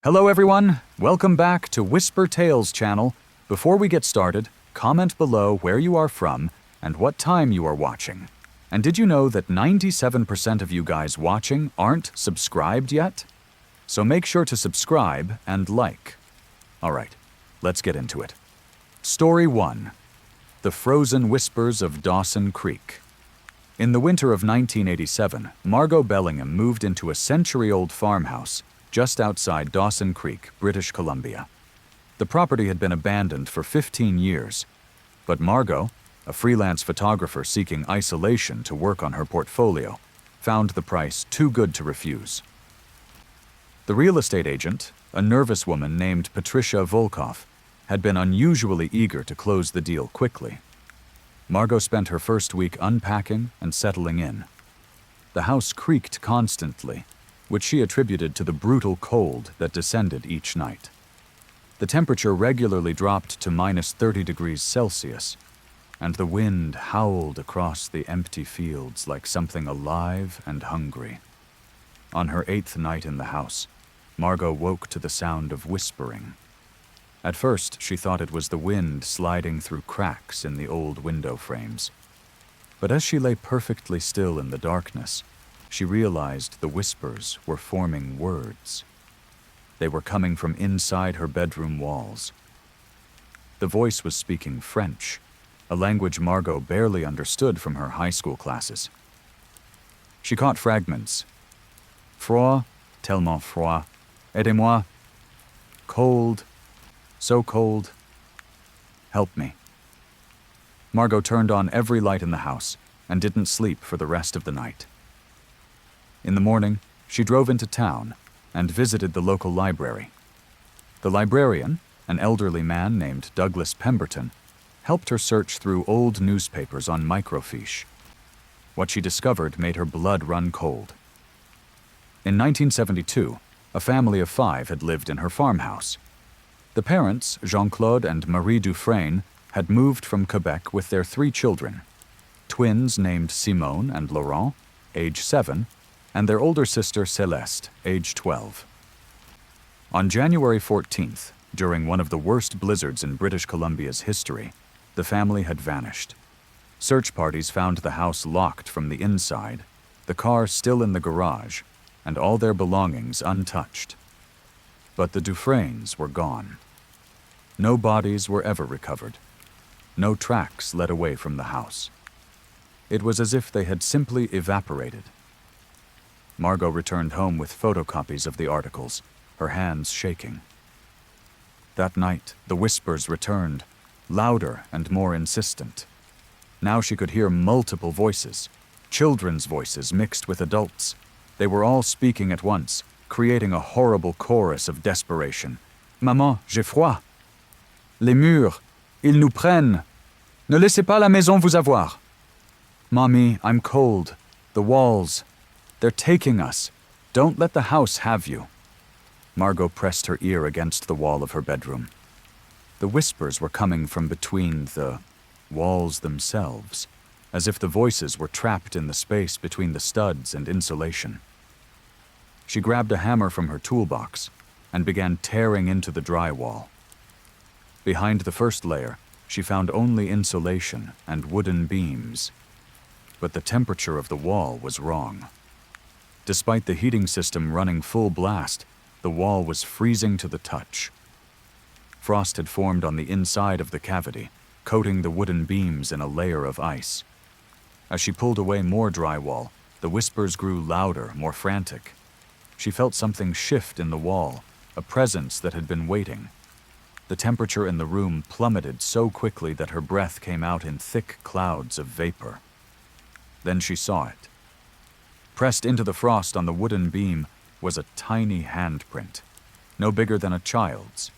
Hello everyone, welcome back to Whisper Tales channel. Before we get started, comment below where you are from and what time you are watching. And did you know that 97% of you guys watching aren't subscribed yet? So make sure to subscribe and like. Alright, let's get into it. Story 1. The Frozen Whispers of Dawson Creek. In the winter of 1987, Margot Bellingham moved into a century-old farmhouse just outside Dawson Creek, British Columbia. The property had been abandoned for 15 years, but Margot, a freelance photographer seeking isolation to work on her portfolio, found the price too good to refuse. The real estate agent, a nervous woman named Patricia Volkov, had been unusually eager to close the deal quickly. Margot spent her first week unpacking and settling in. The house creaked constantly, which she attributed to the brutal cold that descended each night. The temperature regularly dropped to minus 30 degrees Celsius, and the wind howled across the empty fields like something alive and hungry. On her 8th night in the house, Margot woke to the sound of whispering. At first, she thought it was the wind sliding through cracks in the old window frames. But as she lay perfectly still in the darkness, she realized the whispers were forming words. They were coming from inside her bedroom walls. The voice was speaking French, a language Margot barely understood from her high school classes. She caught fragments. Froid, tellement froid. Aidez-moi. Cold, so cold. Help me. Margot turned on every light in the house and didn't sleep for the rest of the night. In the morning, she drove into town and visited the local library. The librarian, an elderly man named Douglas Pemberton, helped her search through old newspapers on microfiche. What she discovered made her blood run cold. In 1972, a family of 5 had lived in her farmhouse. The parents, Jean-Claude and Marie Dufresne, had moved from Quebec with their 3 children, twins named Simone and Laurent, age 7, and their older sister Celeste, age 12. On January 14th, during one of the worst blizzards in British Columbia's history, the family had vanished. Search parties found the house locked from the inside, the car still in the garage, and all their belongings untouched. But the Dufresnes were gone. No bodies were ever recovered. No tracks led away from the house. It was as if they had simply evaporated. Margot returned home with photocopies of the articles, her hands shaking. That night, the whispers returned, louder and more insistent. Now she could hear multiple voices, children's voices mixed with adults. They were all speaking at once, creating a horrible chorus of desperation. Maman, j'ai froid. Les murs, ils nous prennent. Ne laissez pas la maison vous avoir. Mommy, I'm cold. The walls. They're taking us. Don't let the house have you. Margot pressed her ear against the wall of her bedroom. The whispers were coming from between the walls themselves, as if the voices were trapped in the space between the studs and insulation. She grabbed a hammer from her toolbox and began tearing into the drywall. Behind the first layer, she found only insulation and wooden beams. But the temperature of the wall was wrong. Despite the heating system running full blast, the wall was freezing to the touch. Frost had formed on the inside of the cavity, coating the wooden beams in a layer of ice. As she pulled away more drywall, the whispers grew louder, more frantic. She felt something shift in the wall, a presence that had been waiting. The temperature in the room plummeted so quickly that her breath came out in thick clouds of vapor. Then she saw it. Pressed into the frost on the wooden beam was a tiny handprint, no bigger than a child's.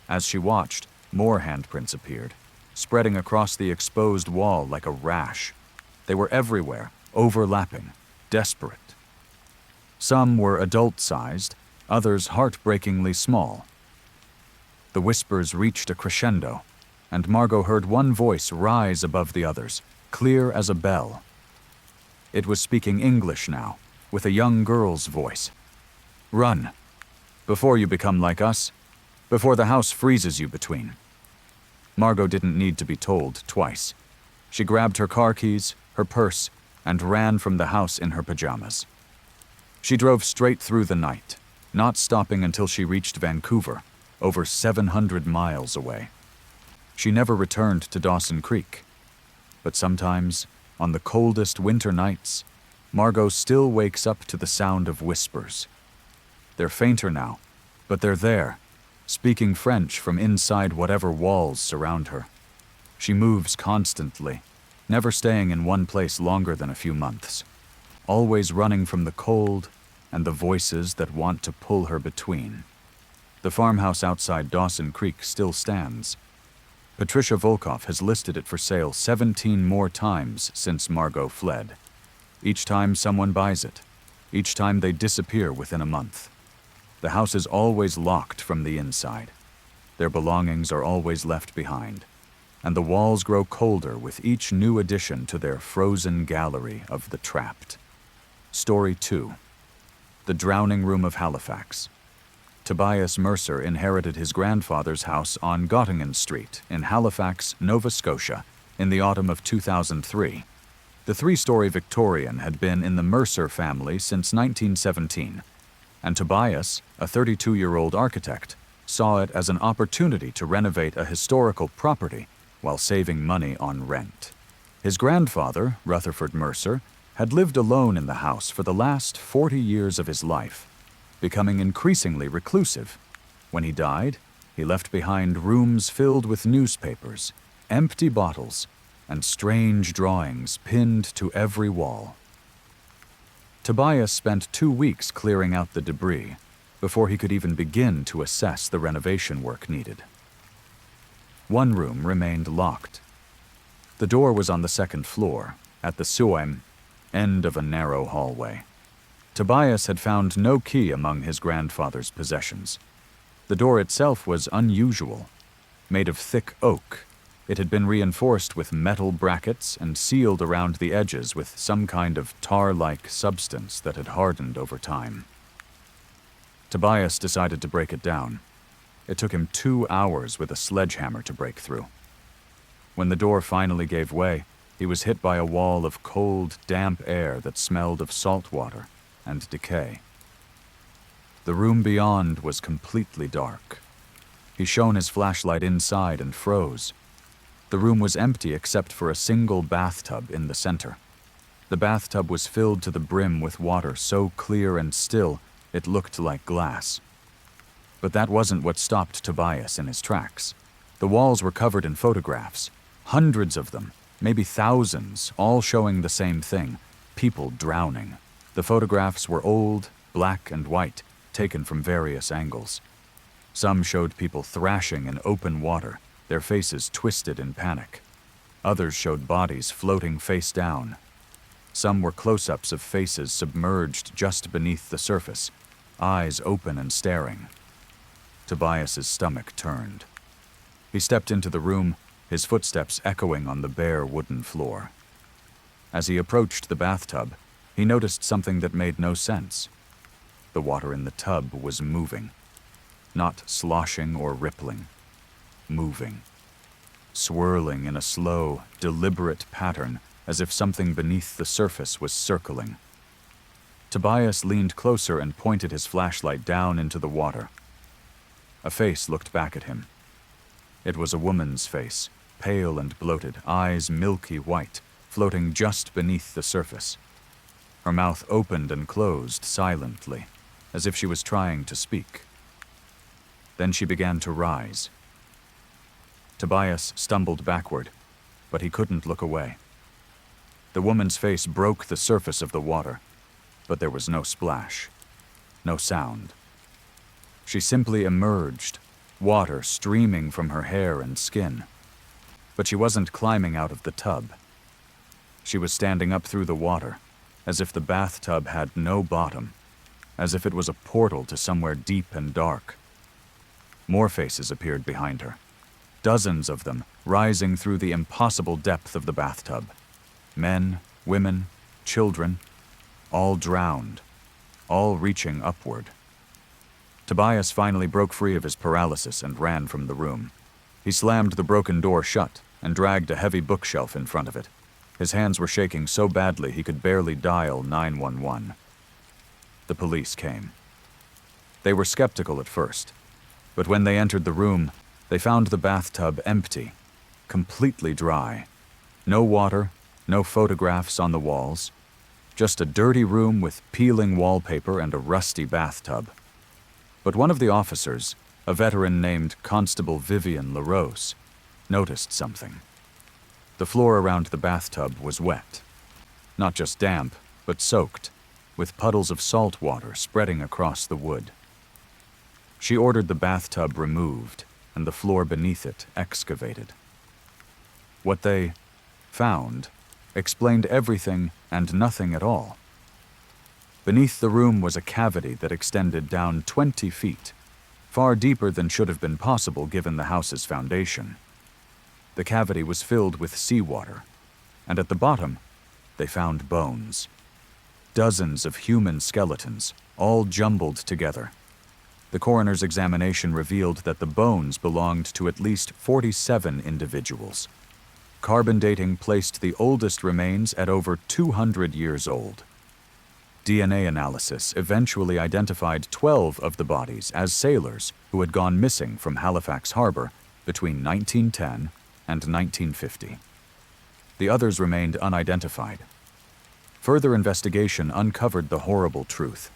As she watched, more handprints appeared, spreading across the exposed wall like a rash. They were everywhere, overlapping, desperate. Some were adult-sized, others heartbreakingly small. The whispers reached a crescendo, and Margot heard one voice rise above the others, clear as a bell. It was speaking English now, with a young girl's voice. Run. Before you become like us, before the house freezes you between. Margot didn't need to be told twice. She grabbed her car keys, her purse, and ran from the house in her pajamas. She drove straight through the night, not stopping until she reached Vancouver, over 700 miles away. She never returned to Dawson Creek. But sometimes, on the coldest winter nights, Margot still wakes up to the sound of whispers. They're fainter now, but they're there, speaking French from inside whatever walls surround her. She moves constantly, never staying in one place longer than a few months, always running from the cold and the voices that want to pull her between. The farmhouse outside Dawson Creek still stands. Patricia Volkov has listed it for sale 17 more times since Margot fled. Each time someone buys it, each time they disappear within a month. The house is always locked from the inside. Their belongings are always left behind, and the walls grow colder with each new addition to their frozen gallery of the trapped. Story 2. The Drowning Room of Halifax. Tobias Mercer inherited his grandfather's house on Gottingen Street in Halifax, Nova Scotia, in the autumn of 2003. The three-story Victorian had been in the Mercer family since 1917, and Tobias, a 32-year-old architect, saw it as an opportunity to renovate a historical property while saving money on rent. His grandfather, Rutherford Mercer, had lived alone in the house for the last 40 years of his life, becoming increasingly reclusive. When he died, he left behind rooms filled with newspapers, empty bottles, and strange drawings pinned to every wall. Tobias spent 2 weeks clearing out the debris before he could even begin to assess the renovation work needed. One room remained locked. The door was on the second floor, at the Suem end of a narrow hallway. Tobias had found no key among his grandfather's possessions. The door itself was unusual. Made of thick oak, it had been reinforced with metal brackets and sealed around the edges with some kind of tar-like substance that had hardened over time. Tobias decided to break it down. It took him 2 hours with a sledgehammer to break through. When the door finally gave way, he was hit by a wall of cold, damp air that smelled of salt water and decay. The room beyond was completely dark. He shone his flashlight inside and froze. The room was empty except for a single bathtub in the center. The bathtub was filled to the brim with water so clear and still it looked like glass. But that wasn't what stopped Tobias in his tracks. The walls were covered in photographs, hundreds of them, maybe thousands, all showing the same thing: people drowning. The photographs were old, black and white, taken from various angles. Some showed people thrashing in open water, their faces twisted in panic. Others showed bodies floating face down. Some were close-ups of faces submerged just beneath the surface, eyes open and staring. Tobias's stomach turned. He stepped into the room, his footsteps echoing on the bare wooden floor. As he approached the bathtub, he noticed something that made no sense. The water in the tub was moving. Not sloshing or rippling. Moving. Swirling in a slow, deliberate pattern, as if something beneath the surface was circling. Tobias leaned closer and pointed his flashlight down into the water. A face looked back at him. It was a woman's face, pale and bloated, eyes milky white, floating just beneath the surface. Her mouth opened and closed silently, as if she was trying to speak. Then she began to rise. Tobias stumbled backward, but he couldn't look away. The woman's face broke the surface of the water, but there was no splash, no sound. She simply emerged, water streaming from her hair and skin. But she wasn't climbing out of the tub. She was standing up through the water, as if the bathtub had no bottom, as if it was a portal to somewhere deep and dark. More faces appeared behind her, dozens of them rising through the impossible depth of the bathtub. Men, women, children, all drowned, all reaching upward. Tobias finally broke free of his paralysis and ran from the room. He slammed the broken door shut and dragged a heavy bookshelf in front of it. His hands were shaking so badly he could barely dial 911. The police came. They were skeptical at first, but when they entered the room, they found the bathtub empty, completely dry. No water, no photographs on the walls, just a dirty room with peeling wallpaper and a rusty bathtub. But one of the officers, a veteran named Constable Vivian LaRose, noticed something. The floor around the bathtub was wet. Not just damp, but soaked, with puddles of salt water spreading across the wood. She ordered the bathtub removed and the floor beneath it excavated. What they found explained everything and nothing at all. Beneath the room was a cavity that extended down 20 feet, far deeper than should have been possible given the house's foundation. The cavity was filled with seawater, and at the bottom, they found bones. Dozens of human skeletons, all jumbled together. The coroner's examination revealed that the bones belonged to at least 47 individuals. Carbon dating placed the oldest remains at over 200 years old. DNA analysis eventually identified 12 of the bodies as sailors who had gone missing from Halifax Harbor between 1910 and 1950. The others remained unidentified. Further investigation uncovered the horrible truth.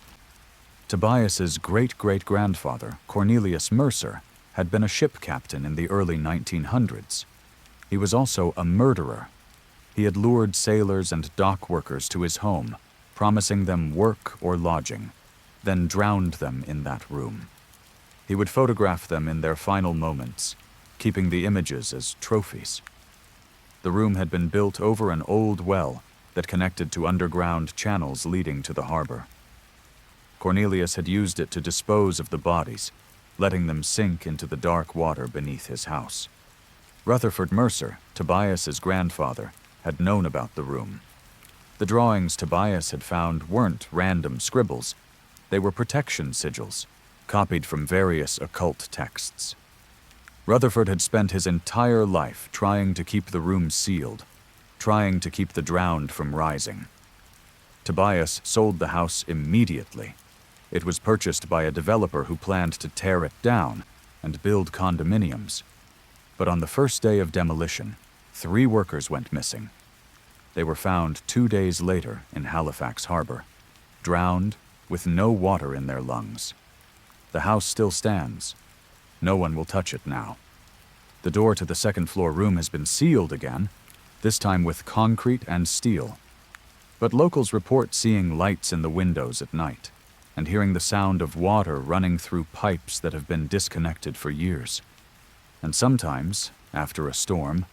Tobias's great-great-grandfather, Cornelius Mercer, had been a ship captain in the early 1900s. He was also a murderer. He had lured sailors and dock workers to his home, promising them work or lodging, then drowned them in that room. He would photograph them in their final moments, keeping the images as trophies. The room had been built over an old well that connected to underground channels leading to the harbor. Cornelius had used it to dispose of the bodies, letting them sink into the dark water beneath his house. Rutherford Mercer, Tobias's grandfather, had known about the room. The drawings Tobias had found weren't random scribbles. They were protection sigils, copied from various occult texts. Rutherford had spent his entire life trying to keep the room sealed, trying to keep the drowned from rising. Tobias sold the house immediately. It was purchased by a developer who planned to tear it down and build condominiums. But on the first day of demolition, 3 workers went missing. They were found 2 days later in Halifax Harbor, drowned with no water in their lungs. The house still stands. No one will touch it now. The door to the second-floor room has been sealed again, this time with concrete and steel. But locals report seeing lights in the windows at night and hearing the sound of water running through pipes that have been disconnected for years. And sometimes, after a storm,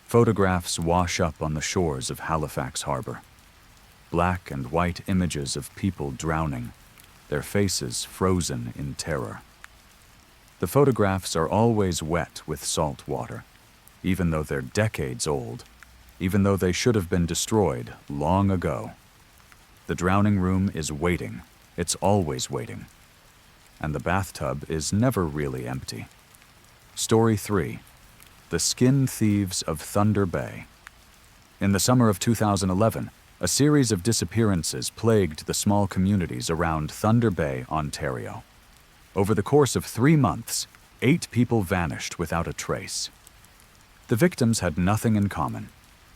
photographs wash up on the shores of Halifax Harbor. Black and white images of people drowning, their faces frozen in terror. The photographs are always wet with salt water, even though they're decades old, even though they should have been destroyed long ago. The drowning room is waiting. It's always waiting. And the bathtub is never really empty. Story 3. The Skin Thieves of Thunder Bay. In the summer of 2011, a series of disappearances plagued the small communities around Thunder Bay, Ontario. Over the course of 3 months, 8 people vanished without a trace. The victims had nothing in common.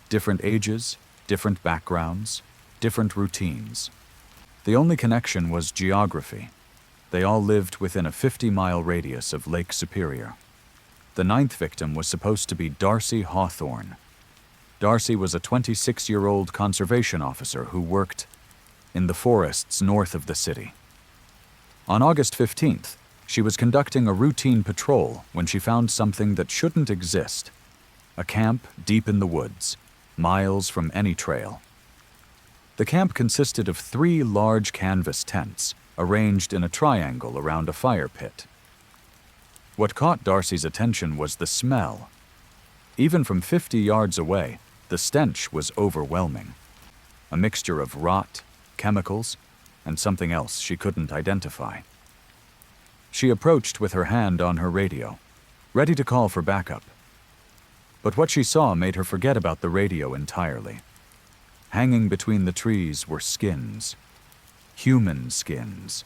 Different ages, different backgrounds, different routines. The only connection was geography. They all lived within a 50-mile radius of Lake Superior. The 9th victim was supposed to be Darcy Hawthorne. Darcy was a 26-year-old conservation officer who worked in the forests north of the city. On August 15th, she was conducting a routine patrol when she found something that shouldn't exist. A camp deep in the woods, miles from any trail. The camp consisted of 3 large canvas tents arranged in a triangle around a fire pit. What caught Darcy's attention was the smell. Even from 50 yards away, the stench was overwhelming. A mixture of rot, chemicals, and something else she couldn't identify. She approached with her hand on her radio, ready to call for backup. But what she saw made her forget about the radio entirely. Hanging between the trees were skins. Human skins.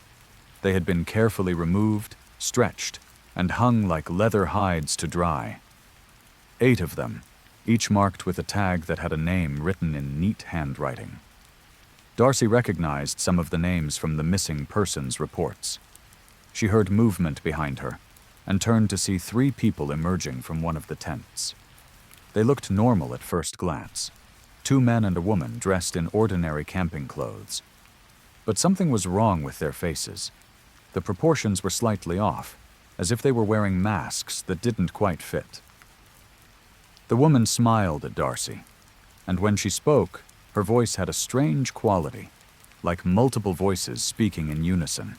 They had been carefully removed, stretched, and hung like leather hides to dry. 8 of them, each marked with a tag that had a name written in neat handwriting. Darcy recognized some of the names from the missing persons reports. She heard movement behind her and turned to see 3 people emerging from one of the tents. They looked normal at first glance, 2 men and a woman dressed in ordinary camping clothes. But something was wrong with their faces. The proportions were slightly off, as if they were wearing masks that didn't quite fit. The woman smiled at Darcy, and when she spoke, her voice had a strange quality, like multiple voices speaking in unison.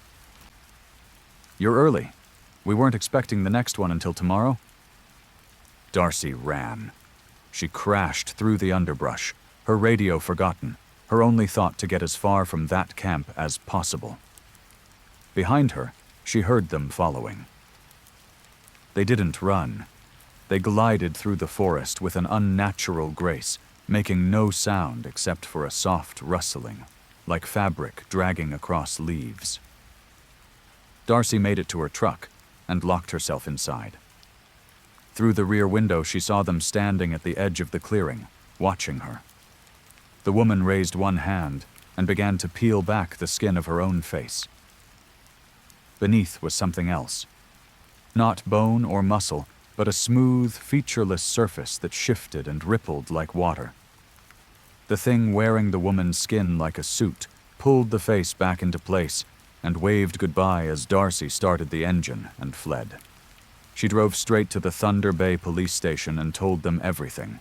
"You're early. We weren't expecting the next one until tomorrow?" Darcy ran. She crashed through the underbrush, her radio forgotten, her only thought to get as far from that camp as possible. Behind her, she heard them following. They didn't run. They glided through the forest with an unnatural grace, making no sound except for a soft rustling, like fabric dragging across leaves. Darcy made it to her truck and locked herself inside. Through the rear window, she saw them standing at the edge of the clearing, watching her. The woman raised one hand and began to peel back the skin of her own face. Beneath was something else. Not bone or muscle, but a smooth, featureless surface that shifted and rippled like water. The thing wearing the woman's skin like a suit pulled the face back into place and waved goodbye as Darcy started the engine and fled. She drove straight to the Thunder Bay police station and told them everything.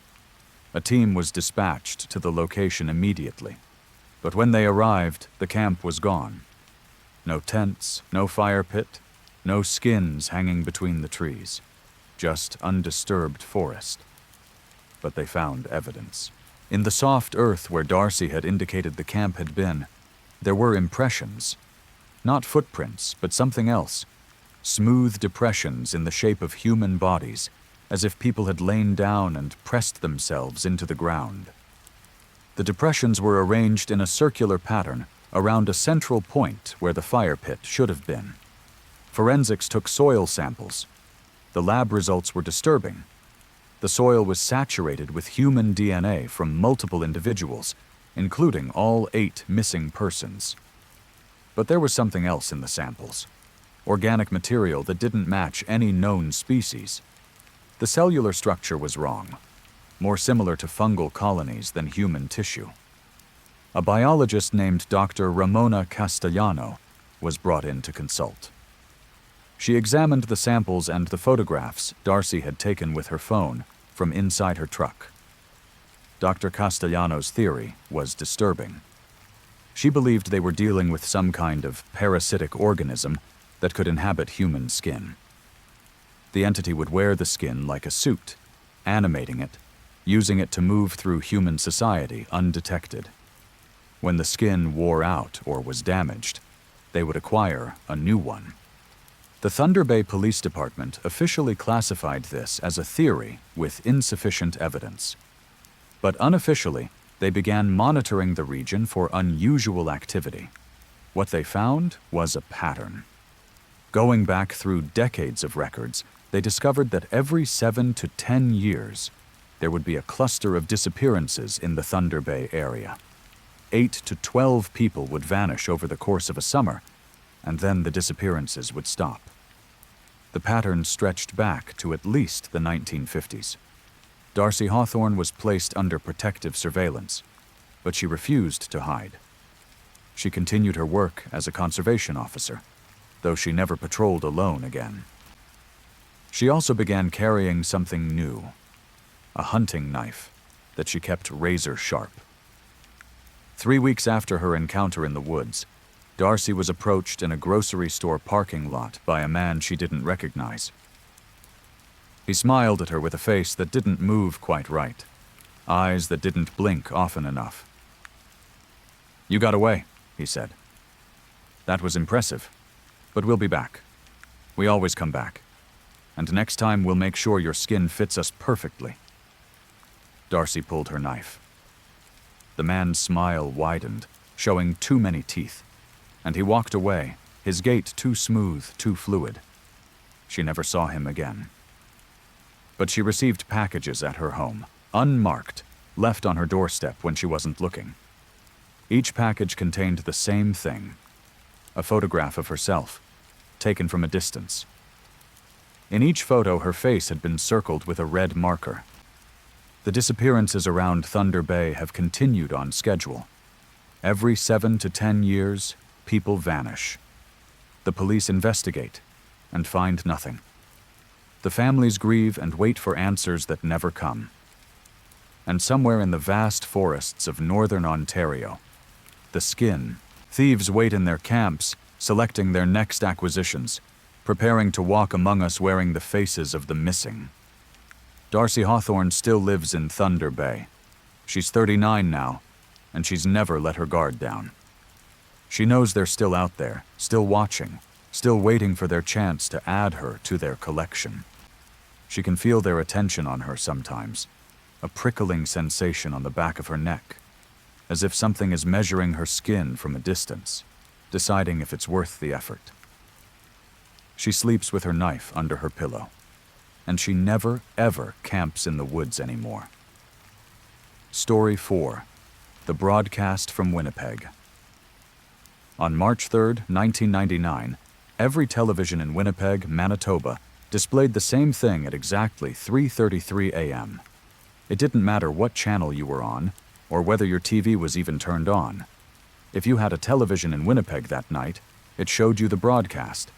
A team was dispatched to the location immediately, but when they arrived, the camp was gone. No tents, no fire pit, no skins hanging between the trees. Just undisturbed forest. But they found evidence. In the soft earth where Darcy had indicated the camp had been, there were impressions. Not footprints, but something else. Smooth depressions in the shape of human bodies, as if people had lain down and pressed themselves into the ground. The depressions were arranged in a circular pattern around a central point where the fire pit should have been. Forensics took soil samples. The lab results were disturbing. The soil was saturated with human DNA from multiple individuals, including all 8 missing persons. But there was something else in the samples. Organic material that didn't match any known species. The cellular structure was wrong, more similar to fungal colonies than human tissue. A biologist named Dr. Ramona Castellano was brought in to consult. She examined the samples and the photographs Darcy had taken with her phone from inside her truck. Dr. Castellano's theory was disturbing. She believed they were dealing with some kind of parasitic organism that could inhabit human skin. The entity would wear the skin like a suit, animating it, using it to move through human society undetected. When the skin wore out or was damaged, they would acquire a new one. The Thunder Bay Police Department officially classified this as a theory with insufficient evidence. But unofficially, they began monitoring the region for unusual activity. What they found was a pattern. Going back through decades of records, they discovered that every 7 to 10 years, there would be a cluster of disappearances in the Thunder Bay area. 8 to 12 people would vanish over the course of a summer, and then the disappearances would stop. The pattern stretched back to at least the 1950s. Darcy Hawthorne was placed under protective surveillance, but she refused to hide. She continued her work as a conservation officer, though she never patrolled alone again. She also began carrying something new, a hunting knife that she kept razor sharp. 3 weeks after her encounter in the woods, Darcy was approached in a grocery store parking lot by a man she didn't recognize. He smiled at her with a face that didn't move quite right, eyes that didn't blink often enough. "You got away," he said. "That was impressive, but we'll be back. We always come back. And next time we'll make sure your skin fits us perfectly. Darcy pulled her knife. The man's smile widened, showing too many teeth, and he walked away, his gait too smooth, too fluid. She never saw him again. But she received packages at her home, unmarked, left on her doorstep when she wasn't looking. Each package contained the same thing: a photograph of herself, taken from a distance. In each photo, her face had been circled with a red marker. The disappearances around Thunder Bay have continued on schedule. Every 7 to 10 years, people vanish. The police investigate and find nothing. The families grieve and wait for answers that never come. And somewhere in the vast forests of northern Ontario, the skin, thieves wait in their camps, selecting their next acquisitions, preparing to walk among us wearing the faces of the missing. Darcy Hawthorne still lives in Thunder Bay. She's 39 now, and she's never let her guard down. She knows they're still out there, still watching, still waiting for their chance to add her to their collection. She can feel their attention on her sometimes, a prickling sensation on the back of her neck, as if something is measuring her skin from a distance, deciding if it's worth the effort. She sleeps with her knife under her pillow, and she never, ever camps in the woods anymore. Story 4. The Broadcast from Winnipeg. On March 3, 1999, every television in Winnipeg, Manitoba, displayed the same thing at exactly 3:33 a.m. It didn't matter what channel you were on, or whether your TV was even turned on. If you had a television in Winnipeg that night, it showed you the broadcast.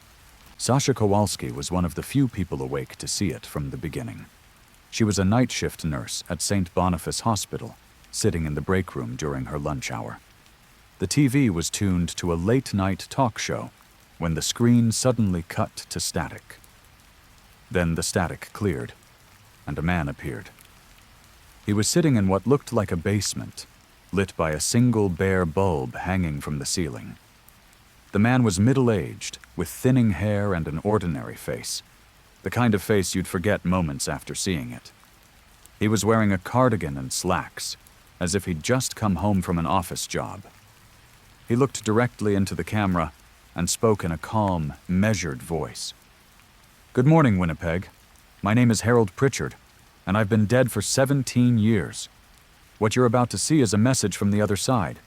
Sasha Kowalski was one of the few people awake to see it from the beginning. She was a night shift nurse at St. Boniface Hospital, sitting in the break room during her lunch hour. The TV was tuned to a late-night talk show when the screen suddenly cut to static. Then the static cleared, and a man appeared. He was sitting in what looked like a basement, lit by a single bare bulb hanging from the ceiling. The man was middle-aged, with thinning hair and an ordinary face, the kind of face you'd forget moments after seeing it. He was wearing a cardigan and slacks, as if he'd just come home from an office job. He looked directly into the camera and spoke in a calm, measured voice. "Good morning, Winnipeg. My name is Harold Pritchard, and I've been dead for 17 years. What you're about to see is a message from the other side.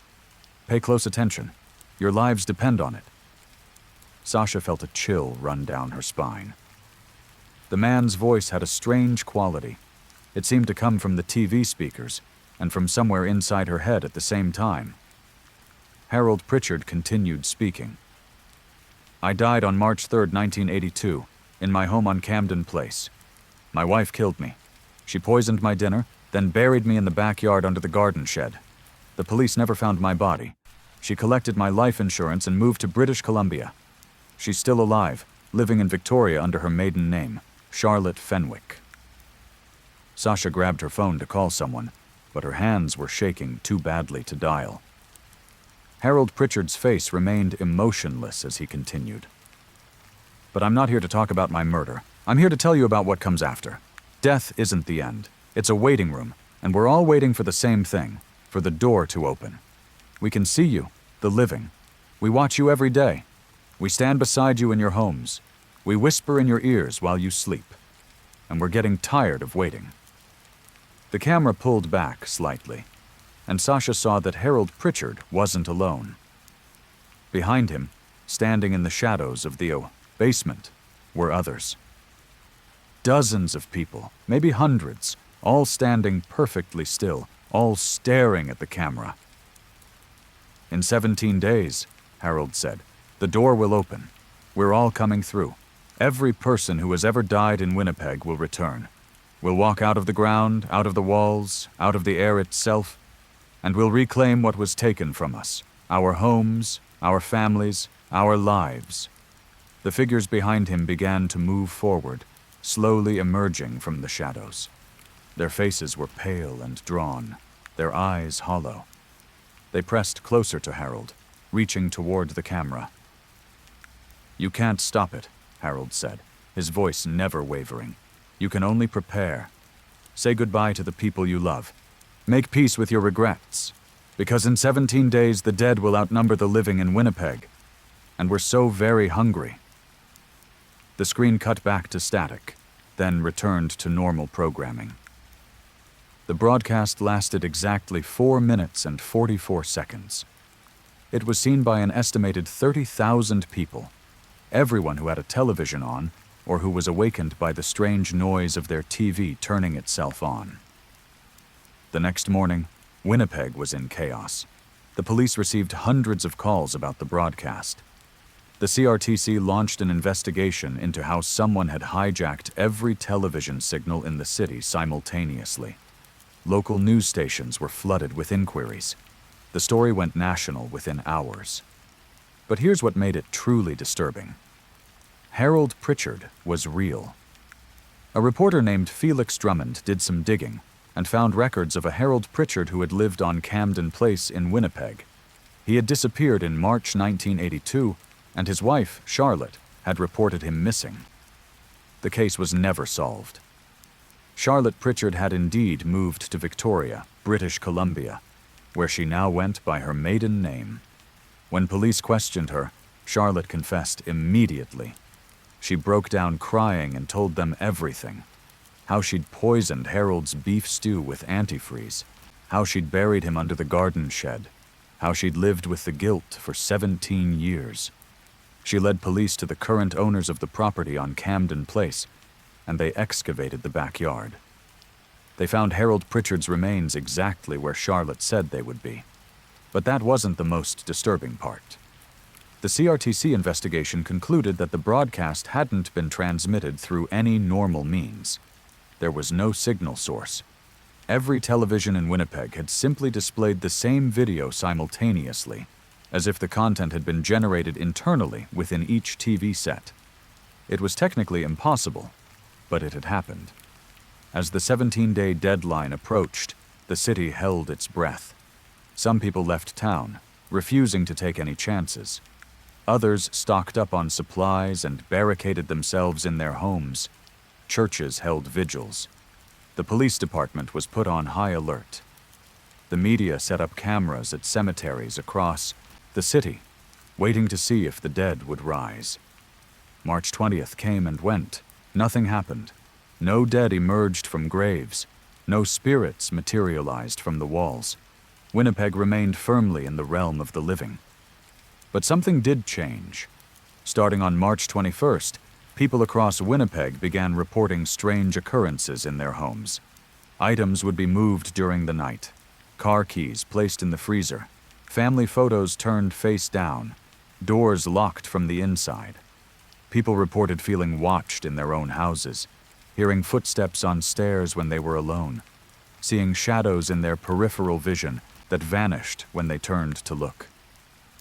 Pay close attention. Your lives depend on it." Sasha felt a chill run down her spine. The man's voice had a strange quality. It seemed to come from the TV speakers and from somewhere inside her head at the same time. Harold Pritchard continued speaking. "I died on March 3, 1982, in my home on Camden Place. My wife killed me. She poisoned my dinner, then buried me in the backyard under the garden shed. The police never found my body. She collected my life insurance and moved to British Columbia. She's still alive, living in Victoria under her maiden name, Charlotte Fenwick." Sasha grabbed her phone to call someone, but her hands were shaking too badly to dial. Harold Pritchard's face remained emotionless as he continued. "But I'm not here to talk about my murder. I'm here to tell you about what comes after. Death isn't the end. It's a waiting room, and we're all waiting for the same thing, for the door to open. We can see you, the living. We watch you every day. We stand beside you in your homes. We whisper in your ears while you sleep. And we're getting tired of waiting." The camera pulled back slightly, and Sasha saw that Harold Pritchard wasn't alone. Behind him, standing in the shadows of the basement, were others. Dozens of people, maybe hundreds, all standing perfectly still, all staring at the camera. "In 17 days, Harold said, the door will open. We're all coming through. Every person who has ever died in Winnipeg will return. We'll walk out of the ground, out of the walls, out of the air itself, and we'll reclaim what was taken from us, our homes, our families, our lives." The figures behind him began to move forward, slowly emerging from the shadows. Their faces were pale and drawn, their eyes hollow. They pressed closer to Harold, reaching toward the camera. "You can't stop it. Harold said, his voice never wavering. "You can only prepare. Say goodbye to the people you love. Make peace with your regrets. Because in 17 days the dead will outnumber the living in Winnipeg. And we're so very hungry." The screen cut back to static, then returned to normal programming. The broadcast lasted exactly 4 minutes and 44 seconds. It was seen by an estimated 30,000 people, everyone who had a television on or who was awakened by the strange noise of their TV turning itself on. The next morning, Winnipeg was in chaos. The police received hundreds of calls about the broadcast. The CRTC launched an investigation into how someone had hijacked every television signal in the city simultaneously. Local news stations were flooded with inquiries. The story went national within hours. But here's what made it truly disturbing. Harold Pritchard was real. A reporter named Felix Drummond did some digging and found records of a Harold Pritchard who had lived on Camden Place in Winnipeg. He had disappeared in March 1982, and his wife, Charlotte, had reported him missing. The case was never solved. Charlotte Pritchard had indeed moved to Victoria, British Columbia, where she now went by her maiden name. When police questioned her, Charlotte confessed immediately. She broke down crying and told them everything. How she'd poisoned Harold's beef stew with antifreeze, how she'd buried him under the garden shed, how she'd lived with the guilt for 17 years. She led police to the current owners of the property on Camden Place, and they excavated the backyard. They found Harold Pritchard's remains exactly where Charlotte said they would be. But that wasn't the most disturbing part. The CRTC investigation concluded that the broadcast hadn't been transmitted through any normal means. There was no signal source. Every television in Winnipeg had simply displayed the same video simultaneously, as if the content had been generated internally within each TV set. It was technically impossible, but it had happened. As the 17-day deadline approached, the city held its breath. Some people left town, refusing to take any chances. Others stocked up on supplies and barricaded themselves in their homes. Churches held vigils. The police department was put on high alert. The media set up cameras at cemeteries across the city, waiting to see if the dead would rise. March 20th came and went. Nothing happened. No dead emerged from graves. No spirits materialized from the walls. Winnipeg remained firmly in the realm of the living. But something did change. Starting on March 21st, people across Winnipeg began reporting strange occurrences in their homes. Items would be moved during the night, car keys placed in the freezer, family photos turned face down, doors locked from the inside. People reported feeling watched in their own houses, hearing footsteps on stairs when they were alone, seeing shadows in their peripheral vision that vanished when they turned to look.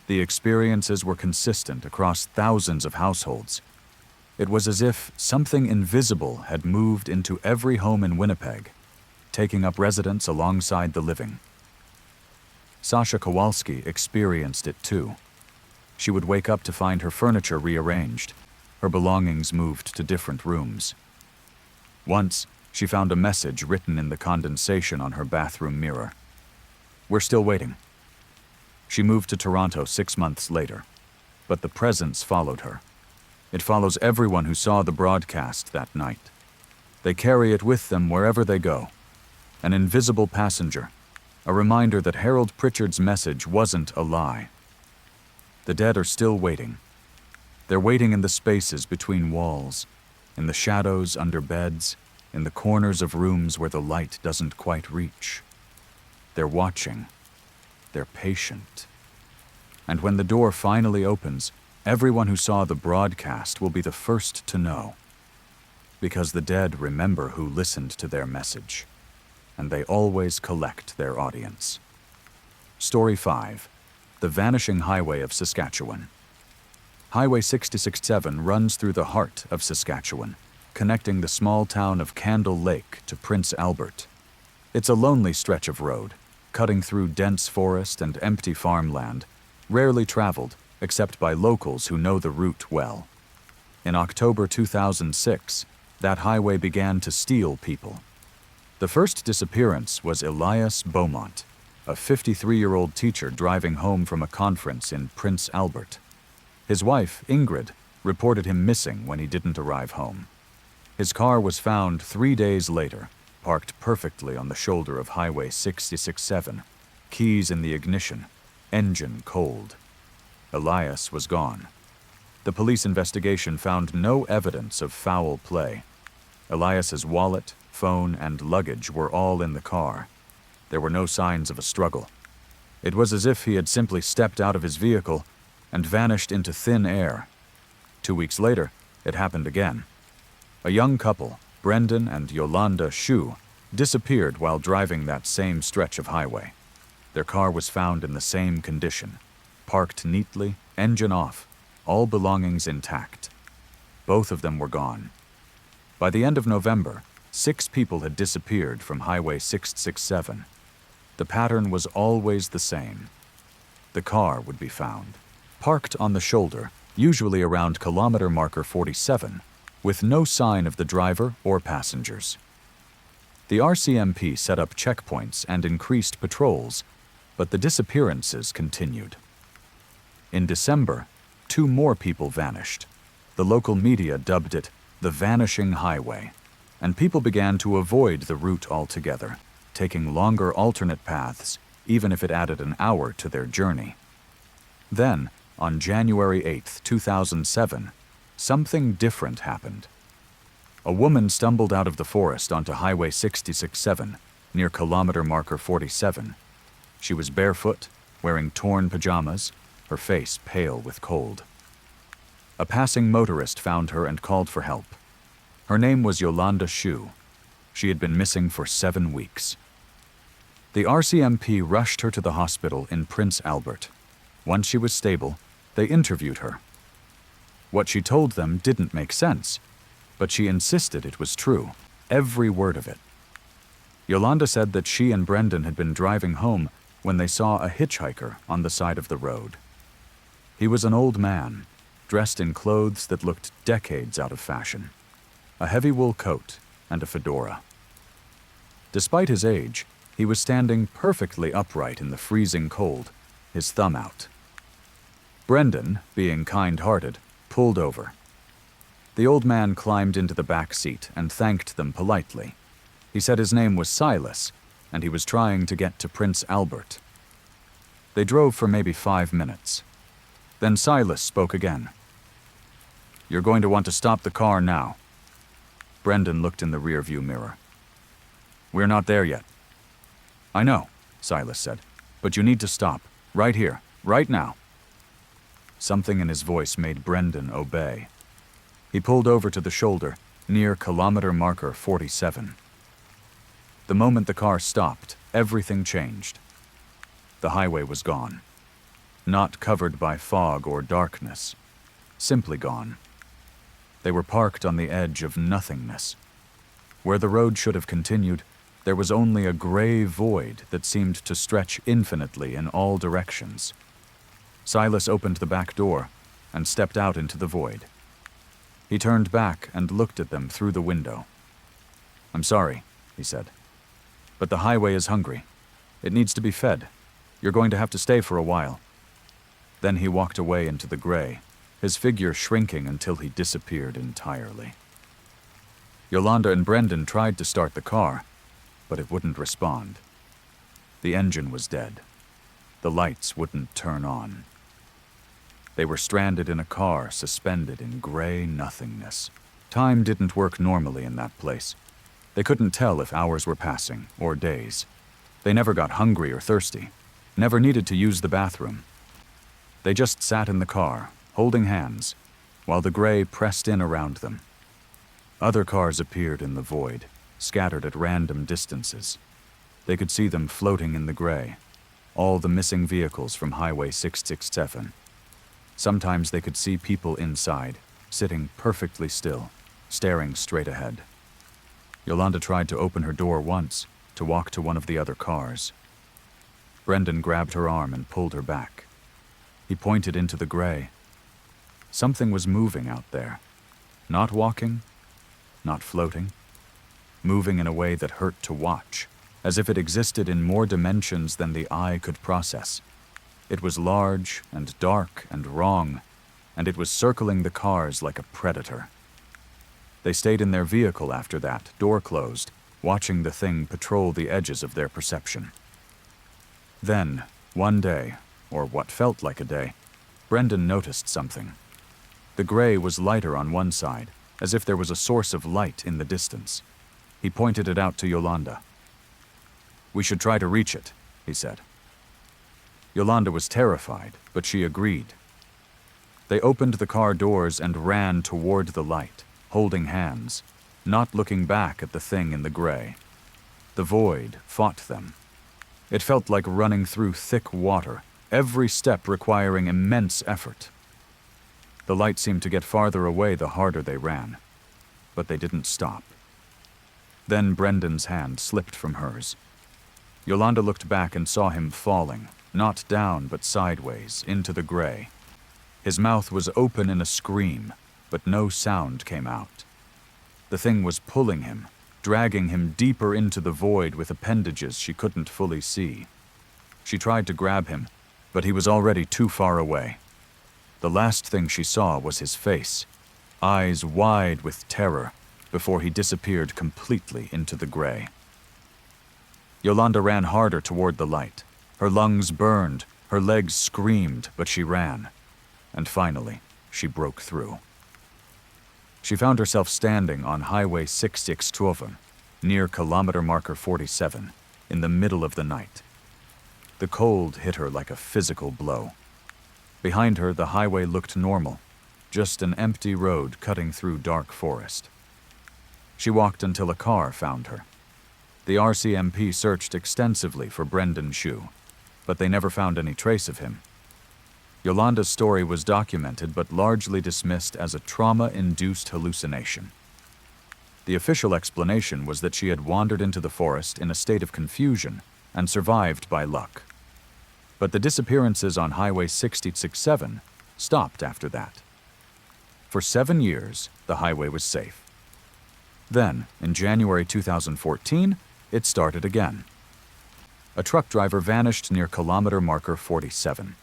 The experiences were consistent across thousands of households. It was as if something invisible had moved into every home in Winnipeg, taking up residence alongside the living. Sasha Kowalski experienced it too. She would wake up to find her furniture rearranged, her belongings moved to different rooms. Once, she found a message written in the condensation on her bathroom mirror. "We're still waiting." She moved to Toronto 6 months later, but the presence followed her. It follows everyone who saw the broadcast that night. They carry it with them wherever they go. An invisible passenger, a reminder that Harold Pritchard's message wasn't a lie. The dead are still waiting. They're waiting in the spaces between walls, in the shadows under beds, in the corners of rooms where the light doesn't quite reach. They're watching. They're patient. And when the door finally opens, everyone who saw the broadcast will be the first to know. Because the dead remember who listened to their message, and they always collect their audience. Story 5. The Vanishing Highway of Saskatchewan. Highway 667 runs through the heart of Saskatchewan, connecting the small town of Candle Lake to Prince Albert. It's a lonely stretch of road, cutting through dense forest and empty farmland, rarely traveled except by locals who know the route well. In October 2006, that highway began to steal people. The first disappearance was Elias Beaumont, a 53-year-old teacher driving home from a conference in Prince Albert. His wife, Ingrid, reported him missing when he didn't arrive home. His car was found 3 days later, parked perfectly on the shoulder of Highway 667, keys in the ignition, engine cold. Elias was gone. The police investigation found no evidence of foul play. Elias's wallet, phone, and luggage were all in the car. There were no signs of a struggle. It was as if he had simply stepped out of his vehicle and vanished into thin air. 2 weeks later, it happened again. A young couple, Brendan and Yolanda Shu, disappeared while driving that same stretch of highway. Their car was found in the same condition, parked neatly, engine off, all belongings intact. Both of them were gone. By the end of November, 6 people had disappeared from Highway 667. The pattern was always the same. The car would be found, parked on the shoulder, usually around kilometer marker 47, with no sign of the driver or passengers. The RCMP set up checkpoints and increased patrols, but the disappearances continued. In December, 2 more people vanished. The local media dubbed it the Vanishing Highway, and people began to avoid the route altogether, taking longer alternate paths, even if it added an hour to their journey. Then, on January 8, 2007, something different happened. A woman stumbled out of the forest onto Highway 667, near kilometer marker 47. She was barefoot, wearing torn pajamas, her face pale with cold. A passing motorist found her and called for help. Her name was Yolanda Shu. She had been missing for 7 weeks. The RCMP rushed her to the hospital in Prince Albert. Once she was stable, they interviewed her. What she told them didn't make sense, but she insisted it was true, every word of it. Yolanda said that she and Brendan had been driving home when they saw a hitchhiker on the side of the road. He was an old man, dressed in clothes that looked decades out of fashion, a heavy wool coat and a fedora. Despite his age, he was standing perfectly upright in the freezing cold, his thumb out. Brendan, being kind-hearted, pulled over. The old man climbed into the back seat and thanked them politely. He said his name was Silas, and he was trying to get to Prince Albert. They drove for maybe 5 minutes. Then Silas spoke again. "You're going to want to stop the car now." Brendan looked in the rearview mirror. "We're not there yet." "I know," Silas said, "but you need to stop, right here, right now." Something in his voice made Brendan obey. He pulled over to the shoulder, near kilometer marker 47. The moment the car stopped, everything changed. The highway was gone. Not covered by fog or darkness. Simply gone. They were parked on the edge of nothingness. Where the road should have continued, there was only a gray void that seemed to stretch infinitely in all directions. Silas opened the back door and stepped out into the void. He turned back and looked at them through the window. "I'm sorry," he said, "but the highway is hungry. It needs to be fed. You're going to have to stay for a while." Then he walked away into the gray, his figure shrinking until he disappeared entirely. Yolanda and Brendan tried to start the car, but it wouldn't respond. The engine was dead. The lights wouldn't turn on. They were stranded in a car suspended in gray nothingness. Time didn't work normally in that place. They couldn't tell if hours were passing or days. They never got hungry or thirsty, never needed to use the bathroom. They just sat in the car, holding hands, while the gray pressed in around them. Other cars appeared in the void, scattered at random distances. They could see them floating in the gray, all the missing vehicles from Highway 667. Sometimes they could see people inside, sitting perfectly still, staring straight ahead. Yolanda tried to open her door once, to walk to one of the other cars. Brendan grabbed her arm and pulled her back. He pointed into the gray. Something was moving out there, Not walking, not floating, moving in a way that hurt to watch, as if it existed in more dimensions than the eye could process. It was large and dark and wrong, and it was circling the cars like a predator. They stayed in their vehicle after that, door closed, watching the thing patrol the edges of their perception. Then, one day, or what felt like a day, Brendan noticed something. The gray was lighter on one side, as if there was a source of light in the distance. He pointed it out to Yolanda. "We should try to reach it," he said. Yolanda was terrified, but she agreed. They opened the car doors and ran toward the light, holding hands, not looking back at the thing in the gray. The void fought them. It felt like running through thick water, every step requiring immense effort. The light seemed to get farther away the harder they ran, but they didn't stop. Then Brendan's hand slipped from hers. Yolanda looked back and saw him falling, not down but sideways, into the gray. His mouth was open in a scream, but no sound came out. The thing was pulling him, dragging him deeper into the void with appendages she couldn't fully see. She tried to grab him, but he was already too far away. The last thing she saw was his face, eyes wide with terror, before he disappeared completely into the gray. Yolanda ran harder toward the light. Her lungs burned, her legs screamed, but she ran. And finally, she broke through. She found herself standing on Highway 662, near kilometer marker 47, in the middle of the night. The cold hit her like a physical blow. Behind her, the highway looked normal, just an empty road cutting through dark forest. She walked until a car found her. The RCMP searched extensively for Brendan Shue, but they never found any trace of him. Yolanda's story was documented but largely dismissed as a trauma-induced hallucination. The official explanation was that she had wandered into the forest in a state of confusion and survived by luck. But the disappearances on Highway 667 stopped after that. For 7 years, the highway was safe. Then, in January 2014, it started again. A truck driver vanished near kilometer marker 47.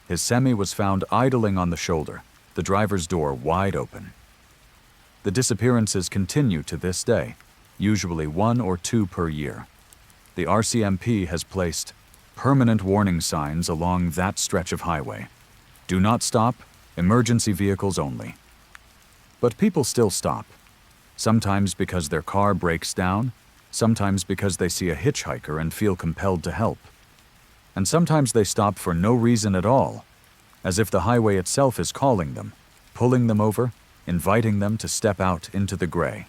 His semi was found idling on the shoulder, the driver's door wide open. The disappearances continue to this day, usually 1 or 2 per year. The RCMP has placed permanent warning signs along that stretch of highway. Do not stop, emergency vehicles only. But people still stop, sometimes because their car breaks down, sometimes because they see a hitchhiker and feel compelled to help. And sometimes they stop for no reason at all, as if the highway itself is calling them, pulling them over, inviting them to step out into the gray.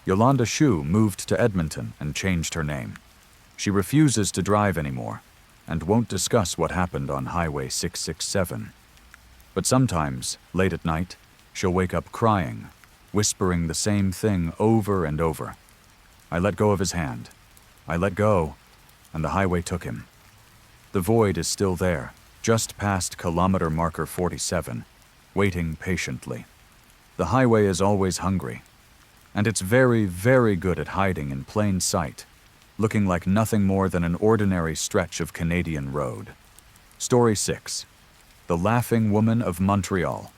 Yolanda Shue moved to Edmonton and changed her name. She refuses to drive anymore and won't discuss what happened on Highway 667. But sometimes, late at night, she'll wake up crying, whispering the same thing over and over. I let go of his hand. I let go, and the highway took him. The void is still there, just past kilometer marker 47, waiting patiently. The highway is always hungry, and it's very, very good at hiding in plain sight, looking like nothing more than an ordinary stretch of Canadian road. Story 6. The Laughing Woman of Montreal.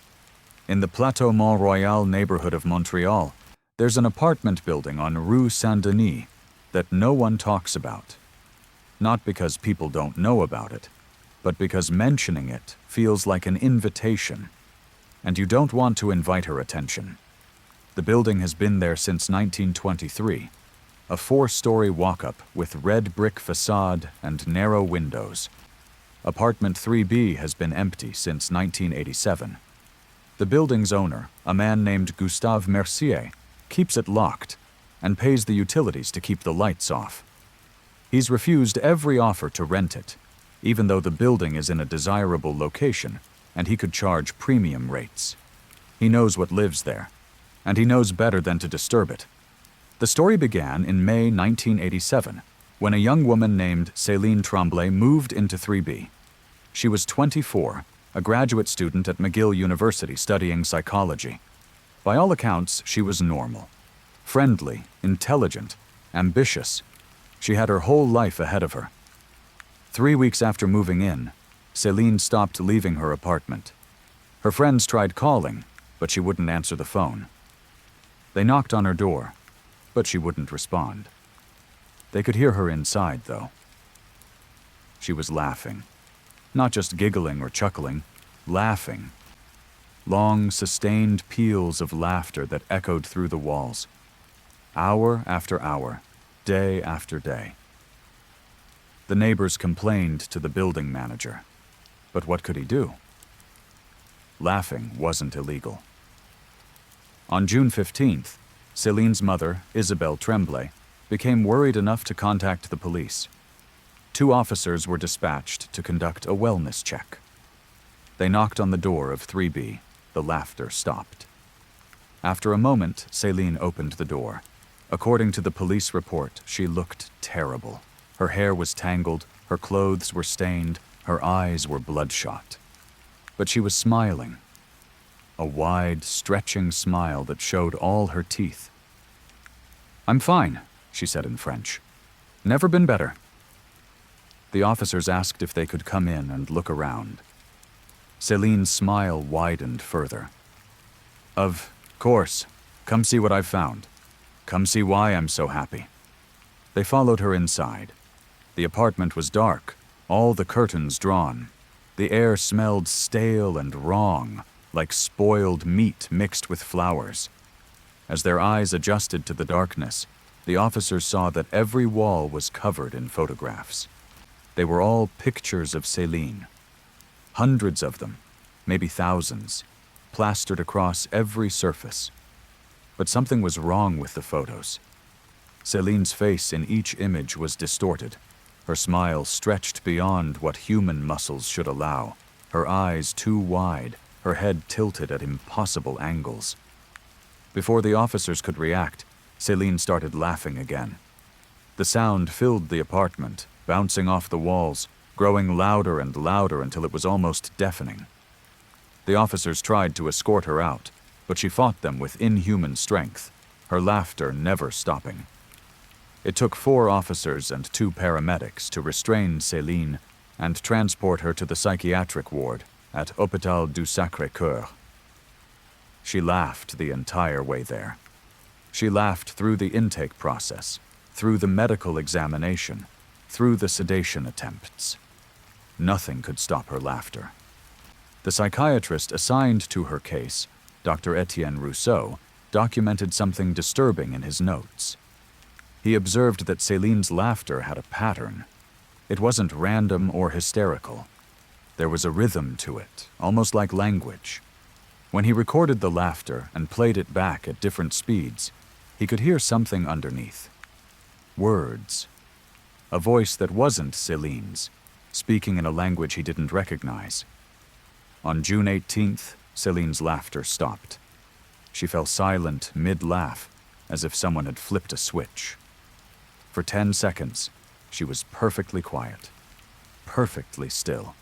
In the Plateau Mont-Royal neighborhood of Montreal, there's an apartment building on Rue Saint-Denis that no one talks about. Not because people don't know about it, but because mentioning it feels like an invitation, and you don't want to invite her attention. The building has been there since 1923, a 4-story walk-up with red brick facade and narrow windows. Apartment 3B has been empty since 1987. The building's owner, a man named Gustave Mercier, keeps it locked and pays the utilities to keep the lights off. He's refused every offer to rent it, even though the building is in a desirable location and he could charge premium rates. He knows what lives there, and he knows better than to disturb it. The story began in May 1987, when a young woman named Céline Tremblay moved into 3B. She was 24, a graduate student at McGill University studying psychology. By all accounts, she was normal. Friendly, intelligent, ambitious. She had her whole life ahead of her. 3 weeks after moving in, Céline stopped leaving her apartment. Her friends tried calling, but she wouldn't answer the phone. They knocked on her door, but she wouldn't respond. They could hear her inside, though. She was laughing. Not just giggling or chuckling, laughing. Long, sustained peals of laughter that echoed through the walls. Hour after hour, day after day. The neighbors complained to the building manager. But what could he do? Laughing wasn't illegal. On June 15th, Céline's mother, Isabelle Tremblay, became worried enough to contact the police. 2 officers were dispatched to conduct a wellness check. They knocked on the door of 3B. The laughter stopped. After a moment, Céline opened the door. According to the police report, she looked terrible. Her hair was tangled, her clothes were stained, her eyes were bloodshot. But she was smiling. A wide, stretching smile that showed all her teeth. "I'm fine," she said in French. "Never been better." The officers asked if they could come in and look around. Céline's smile widened further. "Of course. Come see what I've found. Come see why I'm so happy." They followed her inside. The apartment was dark, all the curtains drawn. The air smelled stale and wrong, like spoiled meat mixed with flowers. As their eyes adjusted to the darkness, the officers saw that every wall was covered in photographs. They were all pictures of Céline. Hundreds of them, maybe thousands, plastered across every surface. But something was wrong with the photos. Céline's face in each image was distorted. Her smile stretched beyond what human muscles should allow, her eyes too wide, her head tilted at impossible angles. Before the officers could react, Céline started laughing again. The sound filled the apartment, bouncing off the walls, growing louder and louder until it was almost deafening. The officers tried to escort her out, but she fought them with inhuman strength, her laughter never stopping. It took 4 officers and 2 paramedics to restrain Céline and transport her to the psychiatric ward at Hôpital du Sacré-Cœur. She laughed the entire way there. She laughed through the intake process, through the medical examination, through the sedation attempts. Nothing could stop her laughter. The psychiatrist assigned to her case, Dr. Etienne Rousseau, documented something disturbing in his notes. He observed that Céline's laughter had a pattern. It wasn't random or hysterical. There was a rhythm to it, almost like language. When he recorded the laughter and played it back at different speeds, he could hear something underneath. Words. A voice that wasn't Céline's, speaking in a language he didn't recognize. On June 18th, Céline's laughter stopped. She fell silent mid-laugh, as if someone had flipped a switch. For 10 seconds, she was perfectly quiet, perfectly still.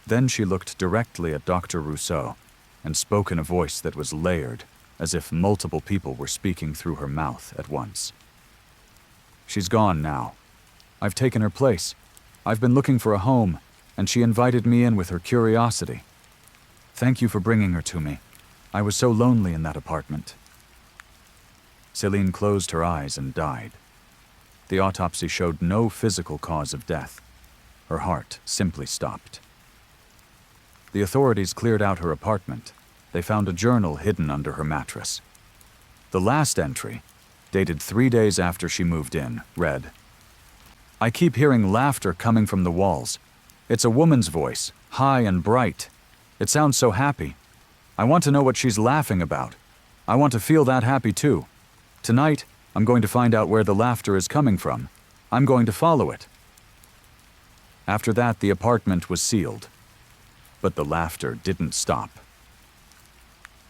Then she looked directly at Dr. Rousseau and spoke in a voice that was layered, as if multiple people were speaking through her mouth at once. "She's gone now. I've taken her place. I've been looking for a home, and she invited me in with her curiosity. Thank you for bringing her to me. I was so lonely in that apartment." Céline closed her eyes and died. The autopsy showed no physical cause of death. Her heart simply stopped. The authorities cleared out her apartment. They found a journal hidden under her mattress. The last entry, dated 3 days after she moved in, read, "I keep hearing laughter coming from the walls. It's a woman's voice, high and bright. It sounds so happy. I want to know what she's laughing about. I want to feel that happy too. Tonight, I'm going to find out where the laughter is coming from. I'm going to follow it." After that, the apartment was sealed. But the laughter didn't stop.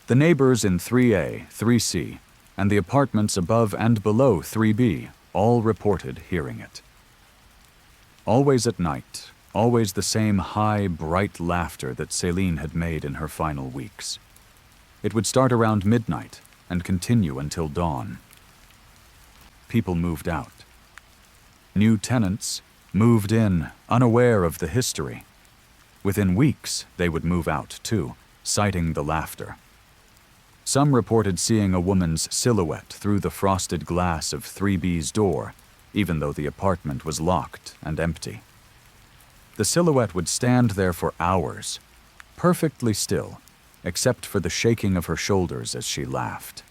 The neighbors in 3A, 3C, and the apartments above and below 3B all reported hearing it. Always at night, always the same high, bright laughter that Céline had made in her final weeks. It would start around midnight and continue until dawn. People moved out. New tenants moved in, unaware of the history. Within weeks, they would move out too, citing the laughter. Some reported seeing a woman's silhouette through the frosted glass of 3B's door, even though the apartment was locked and empty. The silhouette would stand there for hours, perfectly still, except for the shaking of her shoulders as she laughed.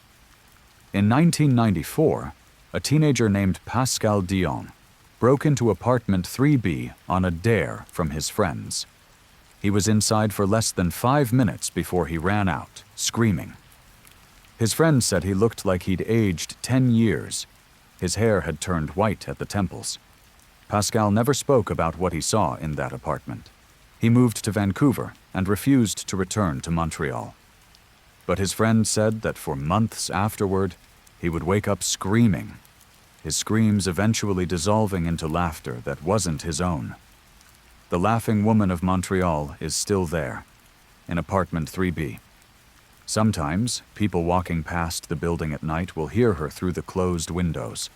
In 1994, a teenager named Pascal Dion broke into apartment 3B on a dare from his friends. He was inside for less than 5 minutes before he ran out, screaming. His friends said he looked like he'd aged 10 years. His hair had turned white at the temples. Pascal never spoke about what he saw in that apartment. He moved to Vancouver and refused to return to Montreal. But his friend said that for months afterward, he would wake up screaming, his screams eventually dissolving into laughter that wasn't his own. The laughing woman of Montreal is still there, in apartment 3B. Sometimes, people walking past the building at night will hear her through the closed windows.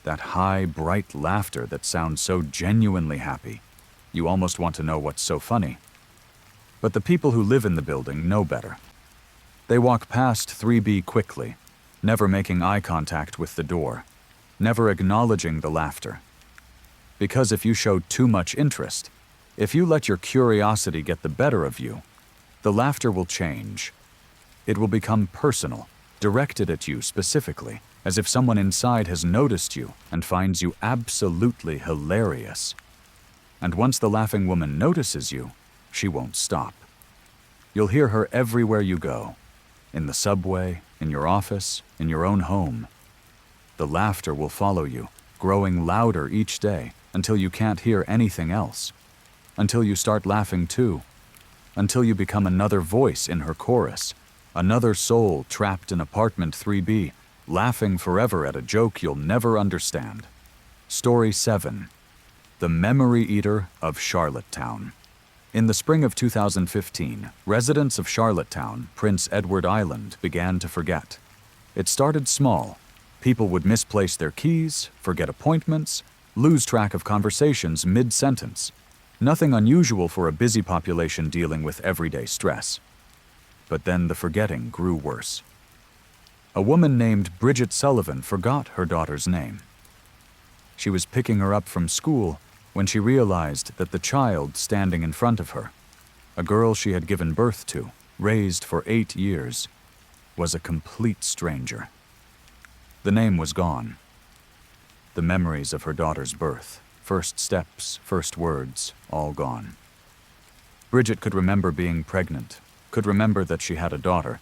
That high, bright laughter that sounds so genuinely happy, you almost want to know what's so funny. But the people who live in the building know better. They walk past 3B quickly, never making eye contact with the door, never acknowledging the laughter. Because if you show too much interest, if you let your curiosity get the better of you, the laughter will change. It will become personal, directed at you specifically, as if someone inside has noticed you and finds you absolutely hilarious. And once the laughing woman notices you, she won't stop. You'll hear her everywhere you go, in the subway, in your office, in your own home. The laughter will follow you, growing louder each day, until you can't hear anything else, until you start laughing too, until you become another voice in her chorus, another soul trapped in apartment 3B, laughing forever at a joke you'll never understand. Story 7. The Memory Eater of Charlottetown. In the spring of 2015, residents of Charlottetown, Prince Edward Island, began to forget. It started small. People would misplace their keys, forget appointments, lose track of conversations mid-sentence. Nothing unusual for a busy population dealing with everyday stress. But then the forgetting grew worse. A woman named Bridget Sullivan forgot her daughter's name. She was picking her up from school when she realized that the child standing in front of her, a girl she had given birth to, raised for 8 years, was a complete stranger. The name was gone. The memories of her daughter's birth, first steps, first words, all gone. Bridget could remember being pregnant, could remember that she had a daughter,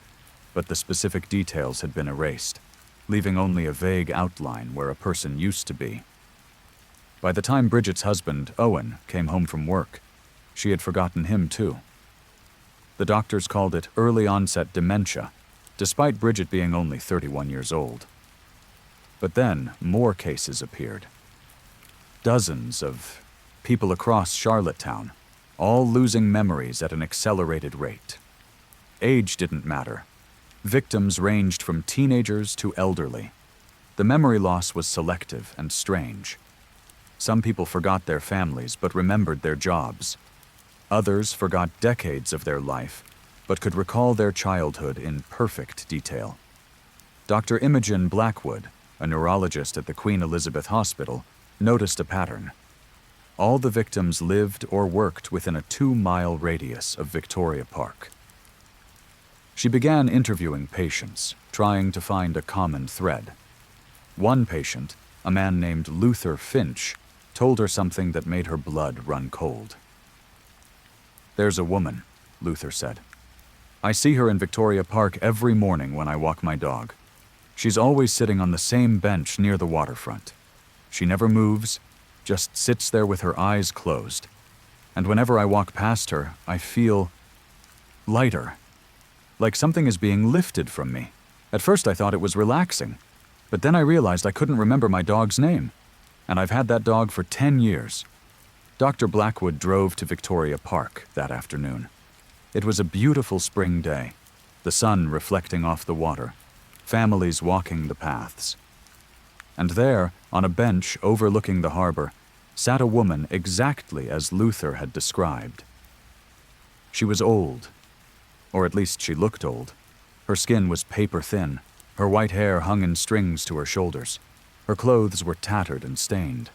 but the specific details had been erased, leaving only a vague outline where a person used to be. By the time Bridget's husband, Owen, came home from work, she had forgotten him too. The doctors called it early-onset dementia, despite Bridget being only 31 years old. But then, more cases appeared. Dozens of people across Charlottetown, all losing memories at an accelerated rate. Age didn't matter. Victims ranged from teenagers to elderly. The memory loss was selective and strange. Some people forgot their families but remembered their jobs. Others forgot decades of their life but could recall their childhood in perfect detail. Dr. Imogen Blackwood, a neurologist at the Queen Elizabeth Hospital, noticed a pattern. All the victims lived or worked within a 2-mile radius of Victoria Park. She began interviewing patients, trying to find a common thread. One patient, a man named Luther Finch, told her something that made her blood run cold. "There's a woman," Luther said. "I see her in Victoria Park every morning when I walk my dog. She's always sitting on the same bench near the waterfront. She never moves, just sits there with her eyes closed. And whenever I walk past her, I feel lighter, like something is being lifted from me. At first I thought it was relaxing, but then I realized I couldn't remember my dog's name. And I've had that dog for 10 years. Dr. Blackwood drove to Victoria Park that afternoon. It was a beautiful spring day. the sun reflecting off the water, families walking the paths. And there, on a bench overlooking the harbor, sat a woman exactly as Luther had described. She was old, or at least she looked old. Her skin was paper thin, her white hair hung in strings to her shoulders. Her clothes were tattered and stained.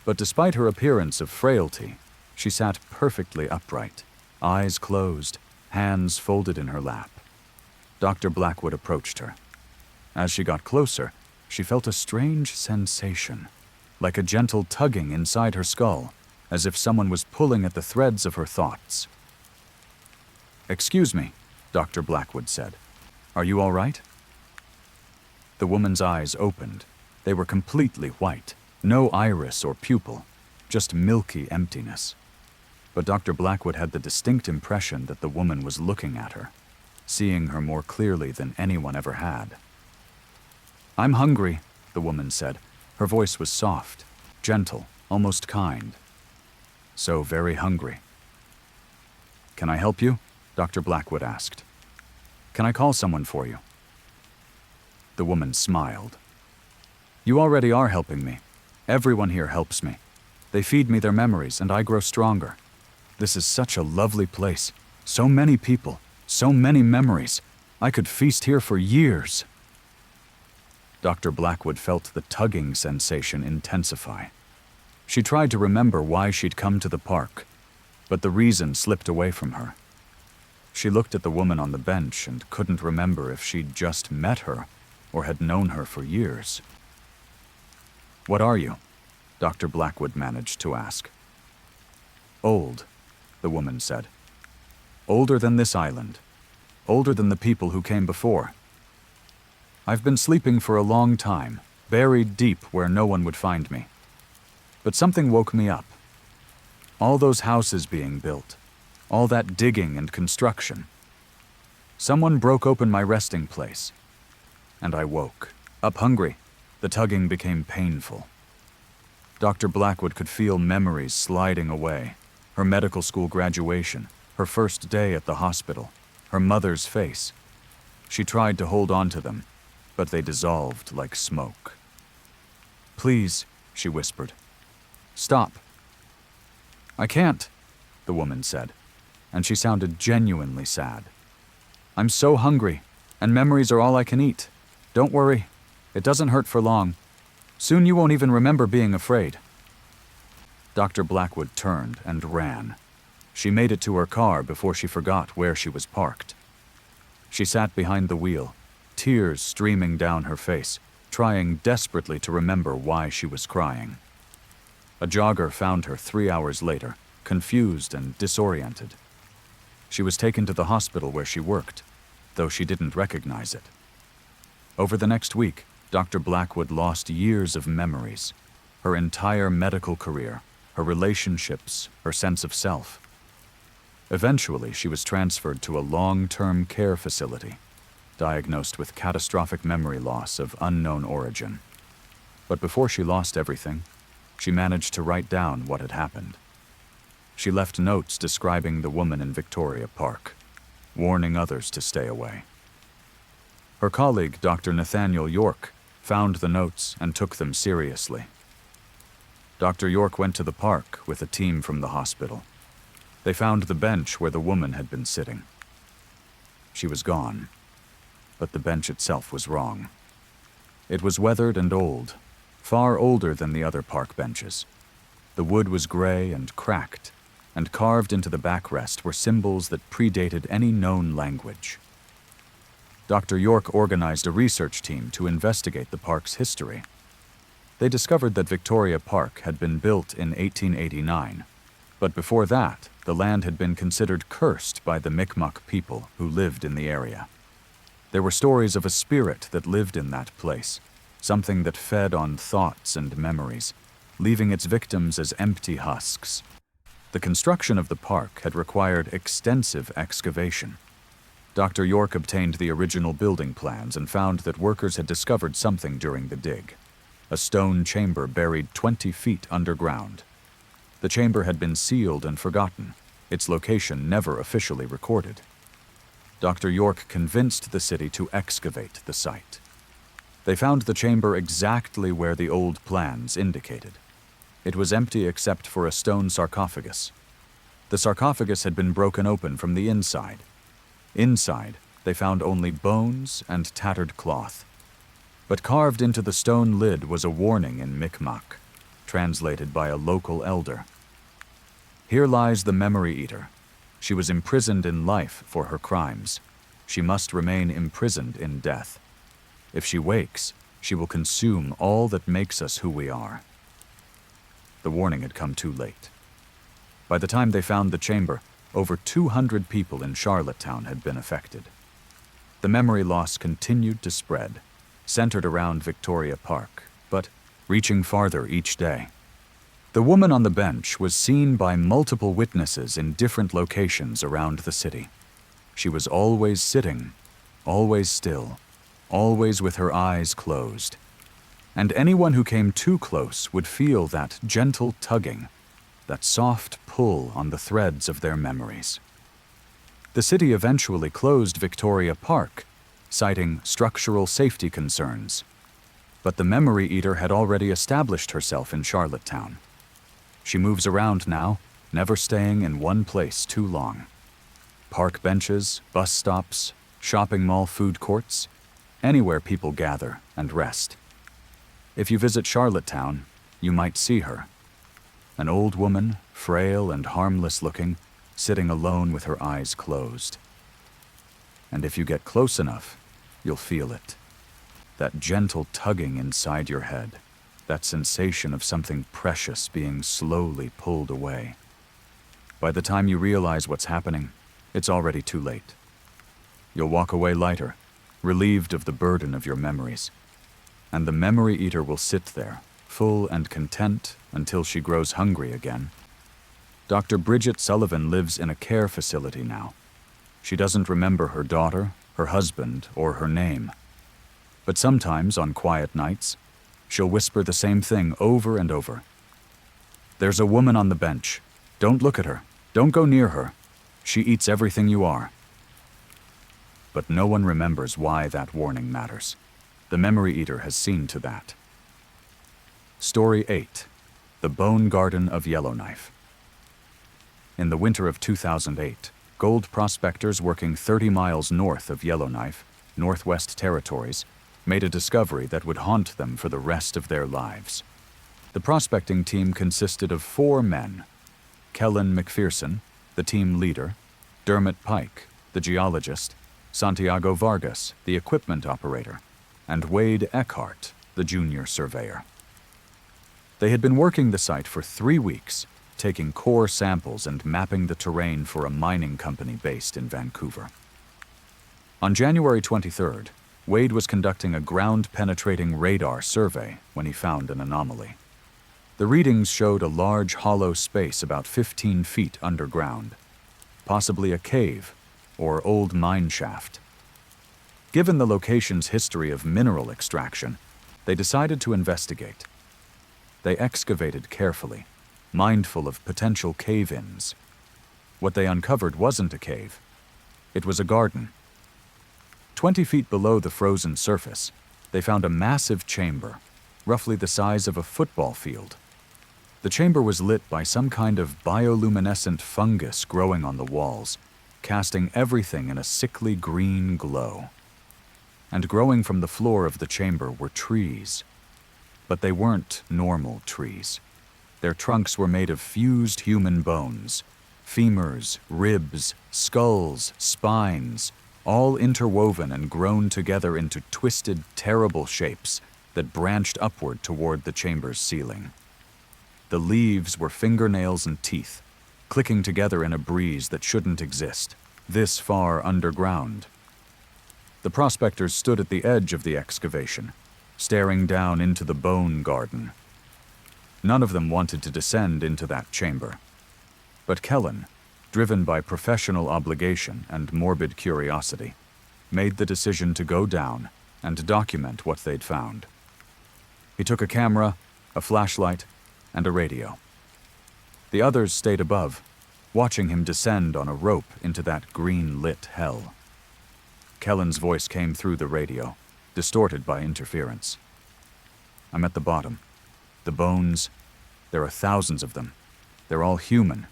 But despite her appearance of frailty, she sat perfectly upright, eyes closed, hands folded in her lap. Dr. Blackwood approached her. As she got closer, she felt a strange sensation, like a gentle tugging inside her skull, as if someone was pulling at the threads of her thoughts. "Excuse me," Dr. Blackwood said. "Are you all right?" The woman's eyes opened. They were completely white, no iris or pupil, just milky emptiness. But Dr. Blackwood had the distinct impression that the woman was looking at her, seeing her more clearly than anyone ever had. "I'm hungry," the woman said. Her voice was soft, gentle, almost kind. "So very hungry." "Can I help you?" Dr. Blackwood asked. "Can I call someone for you?" The woman smiled. "You already are helping me. Everyone here helps me. They feed me their memories, and I grow stronger. This is such a lovely place. So many people, so many memories. I could feast here for years." Dr. Blackwood felt the tugging sensation intensify. She tried to remember why she'd come to the park, but the reason slipped away from her. She looked at the woman on the bench and couldn't remember if she'd just met her or had known her for years. "What are you?" Dr. Blackwood managed to ask. "Old," the woman said. "Older than this island. Older than the people who came before. I've been sleeping for a long time, buried deep where no one would find me. But something woke me up. All those houses being built, all that digging and construction. Someone broke open my resting place, and I woke, up hungry. The tugging became painful." Dr. Blackwood could feel memories sliding away. Her medical school graduation, her first day at the hospital, her mother's face. She tried to hold on to them, but they dissolved like smoke. "Please," she whispered. "Stop." "I can't," the woman said, and she sounded genuinely sad. "I'm so hungry, and memories are all I can eat. Don't worry, it doesn't hurt for long. Soon you won't even remember being afraid." Dr. Blackwood turned and ran. She made it to her car before she forgot where she was parked. She sat behind the wheel, tears streaming down her face, trying desperately to remember why she was crying. A jogger found her 3 hours later, confused and disoriented. She was taken to the hospital where she worked, though she didn't recognize it. Over the next week, Dr. Blackwood lost years of memories, her entire medical career, her relationships, her sense of self. Eventually, she was transferred to a long-term care facility, diagnosed with catastrophic memory loss of unknown origin. But before she lost everything, she managed to write down what had happened. She left notes describing the woman in Victoria Park, warning others to stay away. Her colleague, Dr. Nathaniel York, found the notes and took them seriously. Dr. York went to the park with a team from the hospital. They found the bench where the woman had been sitting. She was gone, but the bench itself was wrong. It was weathered and old, far older than the other park benches. The wood was gray and cracked, and carved into the backrest were symbols that predated any known language. Dr. York organized a research team to investigate the park's history. They discovered that Victoria Park had been built in 1889, but before that, the land had been considered cursed by the Mi'kmaq people who lived in the area. There were stories of a spirit that lived in that place, something that fed on thoughts and memories, leaving its victims as empty husks. The construction of the park had required extensive excavation. Dr. York obtained the original building plans and found that workers had discovered something during the dig, a stone chamber buried 20 feet underground. The chamber had been sealed and forgotten, its location never officially recorded. Dr. York convinced the city to excavate the site. They found the chamber exactly where the old plans indicated. It was empty except for a stone sarcophagus. The sarcophagus had been broken open from the inside. Inside, they found only bones and tattered cloth. But carved into the stone lid was a warning in Mi'kmaq, translated by a local elder. Here lies the Memory Eater. She was imprisoned in life for her crimes. She must remain imprisoned in death. If she wakes, she will consume all that makes us who we are. The warning had come too late. By the time they found the chamber, over 200 people in Charlottetown had been affected. The memory loss continued to spread, centered around Victoria Park, but reaching farther each day. The woman on the bench was seen by multiple witnesses in different locations around the city. She was always sitting, always still, always with her eyes closed. And anyone who came too close would feel that gentle tugging, that soft pull on the threads of their memories. The city eventually closed Victoria Park, citing structural safety concerns. But the Memory Eater had already established herself in Charlottetown. She moves around now, never staying in one place too long. Park benches, bus stops, shopping mall food courts, anywhere people gather and rest. If you visit Charlottetown, you might see her. An old woman, frail and harmless looking, sitting alone with her eyes closed. And if you get close enough, you'll feel it. That gentle tugging inside your head, that sensation of something precious being slowly pulled away. By the time you realize what's happening, it's already too late. You'll walk away lighter, relieved of the burden of your memories. And the Memory Eater will sit there, full and content, until she grows hungry again. Dr. Bridget Sullivan lives in a care facility now. She doesn't remember her daughter, her husband, or her name. But sometimes, on quiet nights, she'll whisper the same thing over and over. "There's a woman on the bench. Don't look at her. Don't go near her. She eats everything you are." But no one remembers why that warning matters. The Memory Eater has seen to that. Story 8. The Bone Garden of Yellowknife. In the winter of 2008, gold prospectors working 30 miles north of Yellowknife, Northwest Territories, made a discovery that would haunt them for the rest of their lives. The prospecting team consisted of 4 men: Kellen McPherson, the team leader, Dermot Pike, the geologist, Santiago Vargas, the equipment operator, and Wade Eckhart, the junior surveyor. They had been working the site for 3 weeks, taking core samples and mapping the terrain for a mining company based in Vancouver. On January 23rd, Wade was conducting a ground-penetrating radar survey when he found an anomaly. The readings showed a large hollow space about 15 feet underground, possibly a cave or old mine shaft. Given the location's history of mineral extraction, they decided to investigate. They excavated carefully, mindful of potential cave-ins. What they uncovered wasn't a cave. It was a garden. 20 feet below the frozen surface, they found a massive chamber, roughly the size of a football field. The chamber was lit by some kind of bioluminescent fungus growing on the walls, casting everything in a sickly green glow. And growing from the floor of the chamber were trees. But they weren't normal trees. Their trunks were made of fused human bones, femurs, ribs, skulls, spines, all interwoven and grown together into twisted, terrible shapes that branched upward toward the chamber's ceiling. The leaves were fingernails and teeth, clicking together in a breeze that shouldn't exist, this far underground. The prospectors stood at the edge of the excavation, staring down into the bone garden. None of them wanted to descend into that chamber. But Kellen, driven by professional obligation and morbid curiosity, made the decision to go down and document what they'd found. He took a camera, a flashlight, and a radio. The others stayed above, watching him descend on a rope into that green-lit hell. Kellen's voice came through the radio, distorted by interference. "I'm at the bottom. The bones, there are thousands of them. They're all human.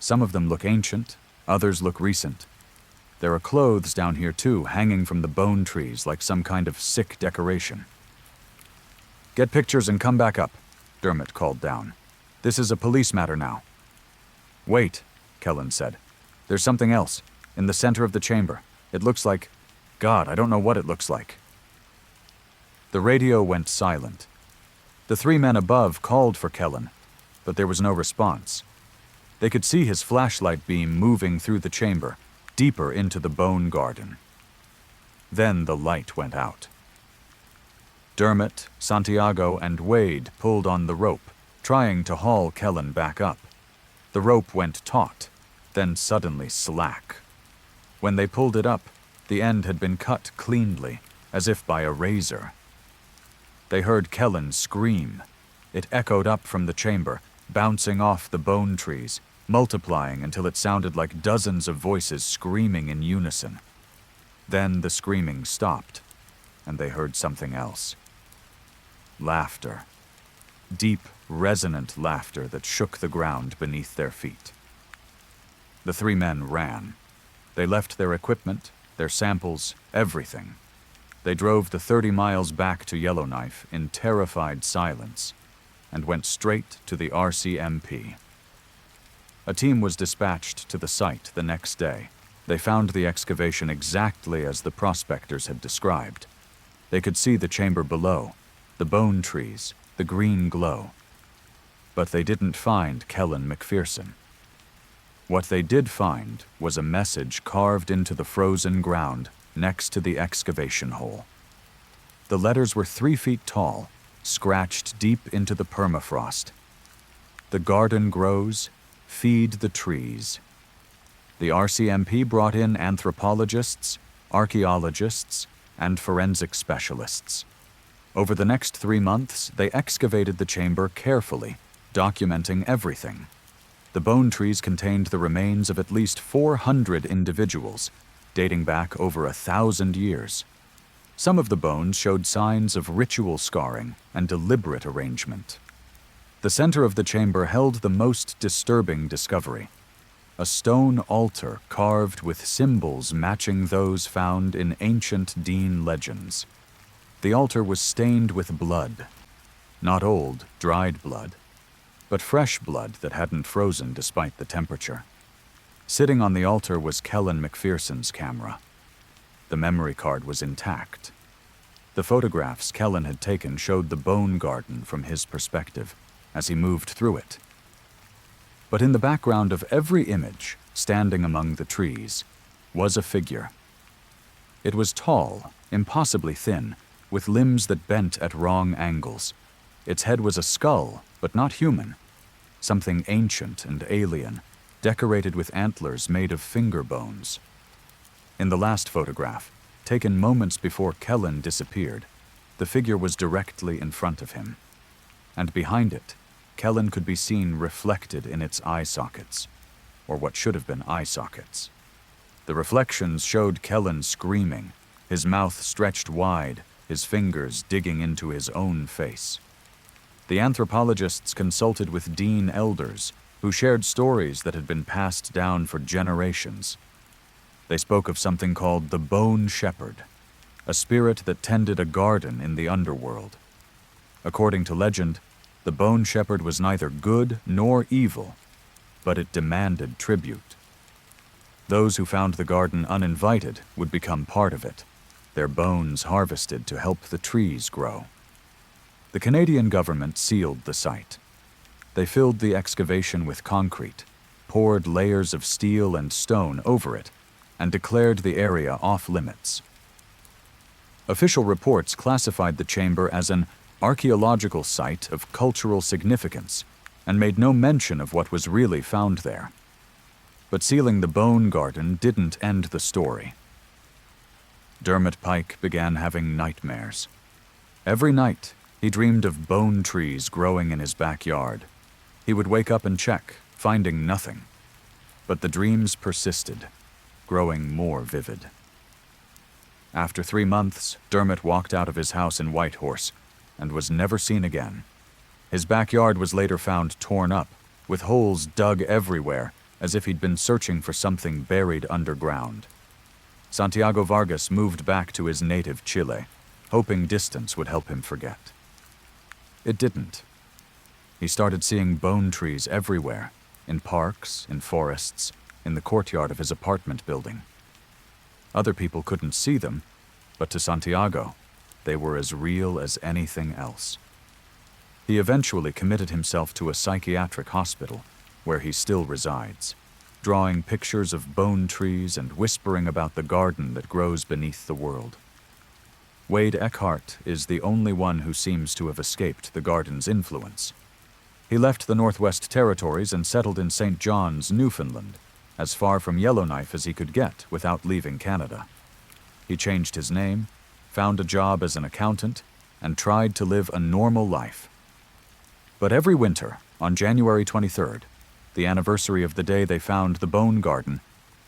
Some of them look ancient, others look recent. There are clothes down here too, hanging from the bone trees like some kind of sick decoration." "Get pictures and come back up," Dermot called down. "This is a police matter now." "Wait," Kellen said. "There's something else, in the center of the chamber. It looks like... God, I don't know what it looks like." The radio went silent. The three men above called for Kellen, but there was no response. They could see his flashlight beam moving through the chamber, deeper into the bone garden. Then the light went out. Dermot, Santiago, and Wade pulled on the rope, trying to haul Kellen back up. The rope went taut, then suddenly slack. When they pulled it up, the end had been cut cleanly, as if by a razor. They heard Kellen scream. It echoed up from the chamber, bouncing off the bone trees, multiplying until it sounded like dozens of voices screaming in unison. Then the screaming stopped, and they heard something else. Laughter. Deep, resonant laughter that shook the ground beneath their feet. The three men ran. They left their equipment, their samples, everything. They drove the 30 miles back to Yellowknife in terrified silence and went straight to the RCMP. A team was dispatched to the site the next day. They found the excavation exactly as the prospectors had described. They could see the chamber below, the bone trees, the green glow. But they didn't find Kellen McPherson. What they did find was a message carved into the frozen ground next to the excavation hole. The letters were 3 feet tall, scratched deep into the permafrost. "The garden grows, feed the trees." The RCMP brought in anthropologists, archaeologists, and forensic specialists. Over the next 3 months, they excavated the chamber carefully, documenting everything. The bone trees contained the remains of at least 400 individuals, dating back over 1,000 years. Some of the bones showed signs of ritual scarring and deliberate arrangement. The center of the chamber held the most disturbing discovery: a stone altar carved with symbols matching those found in ancient Dean legends. The altar was stained with blood. Not old, dried blood, but fresh blood that hadn't frozen despite the temperature. Sitting on the altar was Kellen McPherson's camera. The memory card was intact. The photographs Kellen had taken showed the bone garden from his perspective as he moved through it. But in the background of every image, standing among the trees, was a figure. It was tall, impossibly thin, with limbs that bent at wrong angles. Its head was a skull, but not human. Something ancient and alien, decorated with antlers made of finger bones. In the last photograph, taken moments before Kellen disappeared, the figure was directly in front of him. And behind it, Kellen could be seen reflected in its eye sockets, or what should have been eye sockets. The reflections showed Kellen screaming, his mouth stretched wide, his fingers digging into his own face. The anthropologists consulted with Dean elders who shared stories that had been passed down for generations. They spoke of something called the Bone Shepherd, a spirit that tended a garden in the underworld. According to legend, the Bone Shepherd was neither good nor evil, but it demanded tribute. Those who found the garden uninvited would become part of it, their bones harvested to help the trees grow. The Canadian government sealed the site. They filled the excavation with concrete, poured layers of steel and stone over it, and declared the area off-limits. Official reports classified the chamber as an archaeological site of cultural significance and made no mention of what was really found there. But sealing the bone garden didn't end the story. Dermot Pike began having nightmares. Every night, he dreamed of bone trees growing in his backyard. He would wake up and check, finding nothing. But the dreams persisted, growing more vivid. After 3 months, Dermot walked out of his house in Whitehorse and was never seen again. His backyard was later found torn up, with holes dug everywhere, as if he'd been searching for something buried underground. Santiago Vargas moved back to his native Chile, hoping distance would help him forget. It didn't. He started seeing bone trees everywhere, in parks, in forests, in the courtyard of his apartment building. Other people couldn't see them, but to Santiago, they were as real as anything else. He eventually committed himself to a psychiatric hospital, where he still resides, drawing pictures of bone trees and whispering about the garden that grows beneath the world. Wade Eckhart is the only one who seems to have escaped the garden's influence. He left the Northwest Territories and settled in St. John's, Newfoundland, as far from Yellowknife as he could get without leaving Canada. He changed his name, found a job as an accountant, and tried to live a normal life. But every winter, on January 23rd, the anniversary of the day they found the bone garden,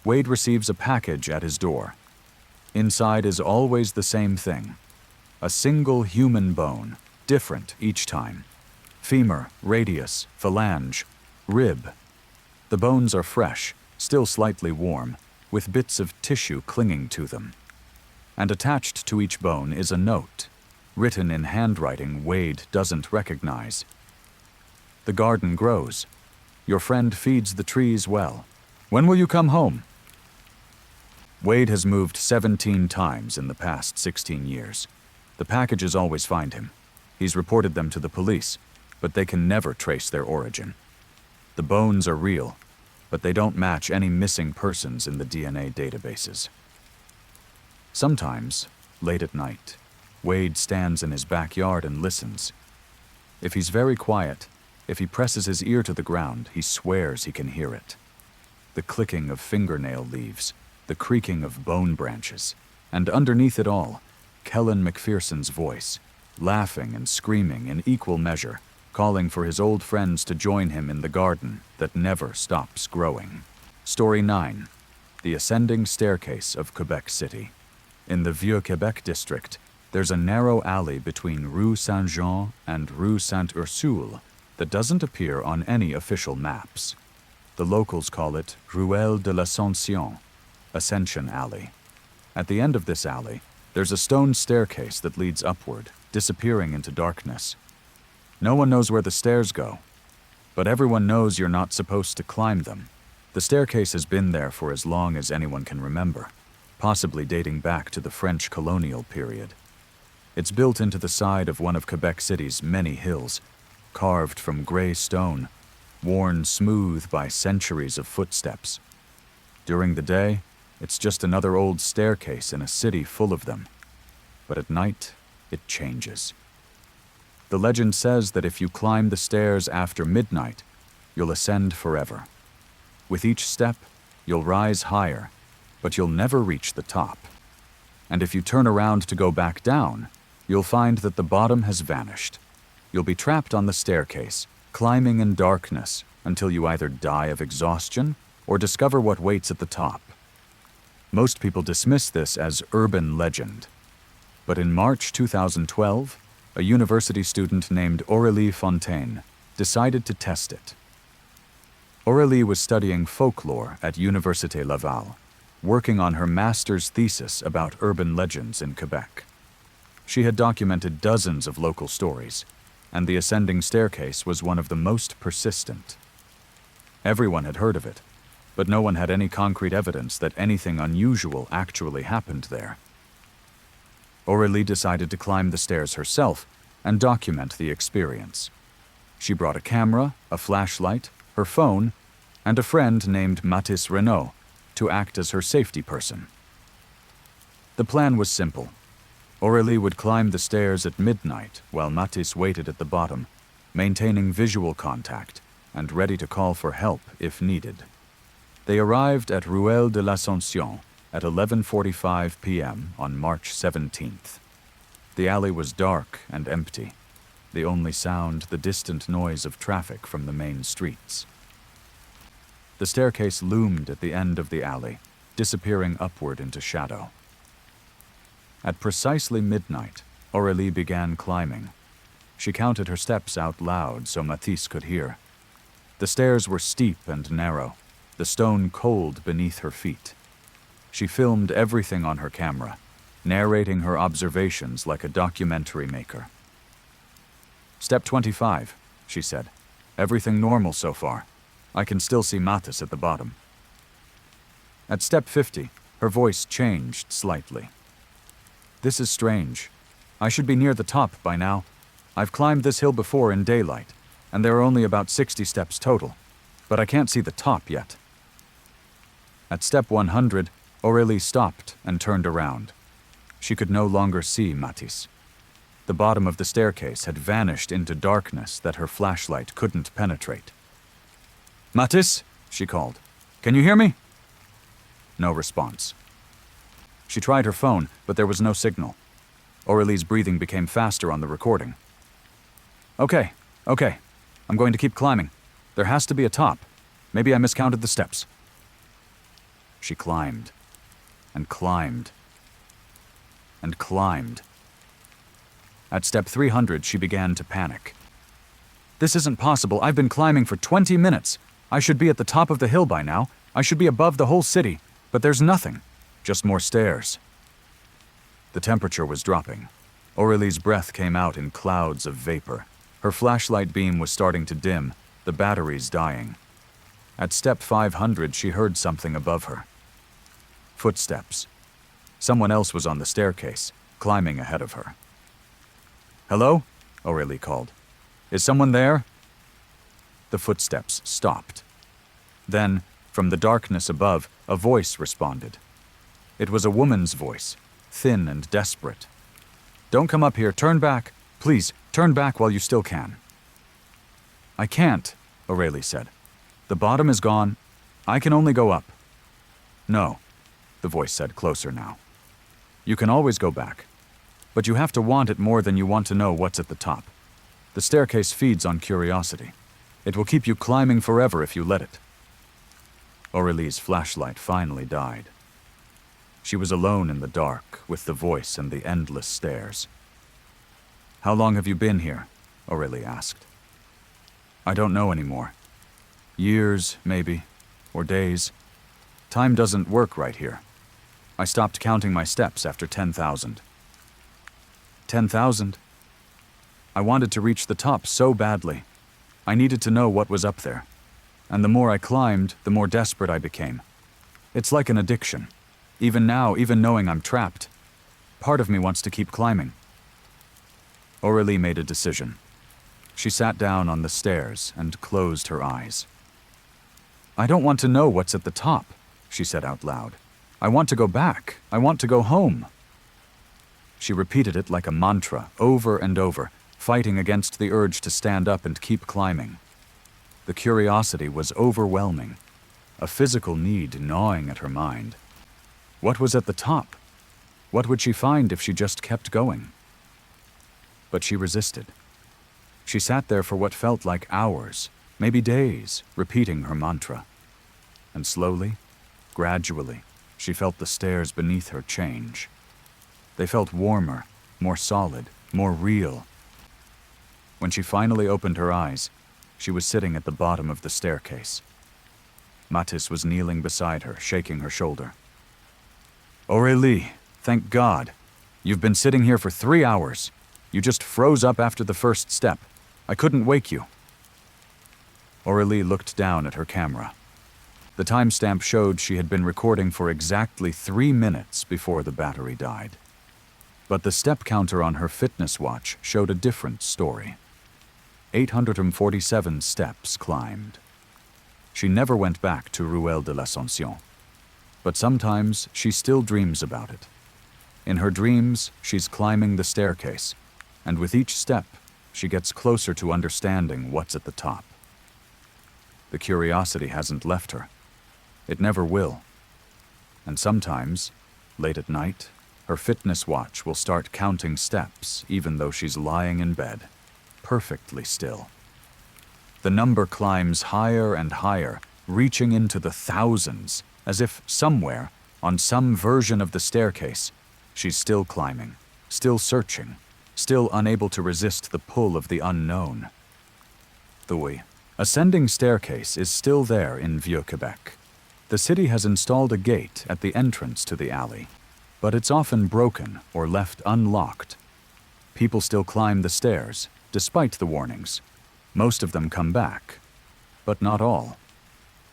Wade receives a package at his door. Inside is always the same thing: a single human bone, different each time. Femur, radius, phalange, rib. The bones are fresh, still slightly warm, with bits of tissue clinging to them. And attached to each bone is a note, written in handwriting Wade doesn't recognize. The garden grows. Your friend feeds the trees well. When will you come home? Wade has moved 17 times in the past 16 years. The packages always find him. He's reported them to the police, but they can never trace their origin. The bones are real, but they don't match any missing persons in the DNA databases. Sometimes, late at night, Wade stands in his backyard and listens. If he's very quiet, if he presses his ear to the ground, he swears he can hear it. The clicking of fingernail leaves, the creaking of bone branches, and underneath it all, Kellen McPherson's voice, laughing and screaming in equal measure, calling for his old friends to join him in the garden that never stops growing. Story 9. The Ascending Staircase of Quebec City. In the Vieux-Québec district, there's a narrow alley between Rue Saint-Jean and Rue Sainte-Ursule that doesn't appear on any official maps. The locals call it Ruelle de l'Ascension, Ascension Alley. At the end of this alley, there's a stone staircase that leads upward, disappearing into darkness. No one knows where the stairs go, but everyone knows you're not supposed to climb them. The staircase has been there for as long as anyone can remember, possibly dating back to the French colonial period. It's built into the side of one of Quebec City's many hills, carved from gray stone, worn smooth by centuries of footsteps. During the day, it's just another old staircase in a city full of them. But at night, it changes. The legend says that if you climb the stairs after midnight, you'll ascend forever. With each step, you'll rise higher, but you'll never reach the top. And if you turn around to go back down, you'll find that the bottom has vanished. You'll be trapped on the staircase, climbing in darkness until you either die of exhaustion or discover what waits at the top. Most people dismiss this as urban legend. But in March 2012, a university student named Aurélie Fontaine decided to test it. Aurélie was studying folklore at Université Laval, working on her master's thesis about urban legends in Quebec. She had documented dozens of local stories, and the ascending staircase was one of the most persistent. Everyone had heard of it, but no one had any concrete evidence that anything unusual actually happened there. Aurélie decided to climb the stairs herself and document the experience. She brought a camera, a flashlight, her phone, and a friend named Mathis Renaud to act as her safety person. The plan was simple. Aurélie would climb the stairs at midnight while Mathis waited at the bottom, maintaining visual contact and ready to call for help if needed. They arrived at Ruelle de l'Ascension at 11:45 p.m. on March 17th. The alley was dark and empty, the only sound the distant noise of traffic from the main streets. The staircase loomed at the end of the alley, disappearing upward into shadow. At precisely midnight, Aurélie began climbing. She counted her steps out loud so Mathis could hear. The stairs were steep and narrow, the stone cold beneath her feet. She filmed everything on her camera, narrating her observations like a documentary maker. "Step 25, she said. "Everything normal so far. I can still see Mathis at the bottom." At step 50, her voice changed slightly. "This is strange. I should be near the top by now. I've climbed this hill before in daylight, and there are only about 60 steps total, but I can't see the top yet." At step 100, Aurélie stopped and turned around. She could no longer see Mathis. The bottom of the staircase had vanished into darkness that her flashlight couldn't penetrate. "Mathis," she called. "Can you hear me?" No response. She tried her phone, but there was no signal. Aurélie's breathing became faster on the recording. Okay. I'm going to keep climbing. There has to be a top. Maybe I miscounted the steps." She climbed, and climbed, and climbed. At step 300, she began to panic. "This isn't possible. I've been climbing for 20 minutes. I should be at the top of the hill by now. I should be above the whole city, but there's nothing. Just more stairs." The temperature was dropping. Aurélie's breath came out in clouds of vapor. Her flashlight beam was starting to dim, the batteries dying. At step 500, she heard something above her. Footsteps. Someone else was on the staircase, climbing ahead of her. "Hello?" Aurélie called. "Is someone there?" The footsteps stopped. Then, from the darkness above, a voice responded. It was a woman's voice, thin and desperate. "Don't come up here. Turn back. Please, turn back while you still can." "I can't," Aurélie said. "The bottom is gone. I can only go up." "No," the voice said closer now. "You can always go back. But you have to want it more than you want to know what's at the top. The staircase feeds on curiosity. It will keep you climbing forever if you let it." Aurélie's flashlight finally died. She was alone in the dark, with the voice and the endless stairs. "How long have you been here?" Aurélie asked. "I don't know anymore. Years, maybe, or days. Time doesn't work right here. I stopped counting my steps after 10,000. 10,000? I wanted to reach the top so badly. I needed to know what was up there. And the more I climbed, the more desperate I became. It's like an addiction. Even now, even knowing I'm trapped, part of me wants to keep climbing." Aurélie made a decision. She sat down on the stairs and closed her eyes. "I don't want to know what's at the top," she said out loud. "I want to go back. I want to go home." She repeated it like a mantra, over and over, fighting against the urge to stand up and keep climbing. The curiosity was overwhelming, a physical need gnawing at her mind. What was at the top? What would she find if she just kept going? But she resisted. She sat there for what felt like hours, maybe days, repeating her mantra. And slowly, gradually, she felt the stairs beneath her change. They felt warmer, more solid, more real. When she finally opened her eyes, she was sitting at the bottom of the staircase. Mathis was kneeling beside her, shaking her shoulder. "Aurélie, thank God. You've been sitting here for 3 hours. You just froze up after the first step. I couldn't wake you." Aurélie looked down at her camera. The timestamp showed she had been recording for exactly 3 minutes before the battery died. But the step counter on her fitness watch showed a different story. 847 steps climbed. She never went back to Ruelle de l'Ascension. But sometimes she still dreams about it. In her dreams, she's climbing the staircase, and with each step, she gets closer to understanding what's at the top. The curiosity hasn't left her. It never will. And sometimes, late at night, her fitness watch will start counting steps even though she's lying in bed, perfectly still. The number climbs higher and higher, reaching into the thousands, as if somewhere, on some version of the staircase, She's still climbing, still searching, still unable to resist the pull of the unknown. The ascending staircase is still there in Vieux-Québec. The city has installed a gate at the entrance to the alley, but it's often broken or left unlocked. People still climb the stairs, despite the warnings. Most of them come back, but not all.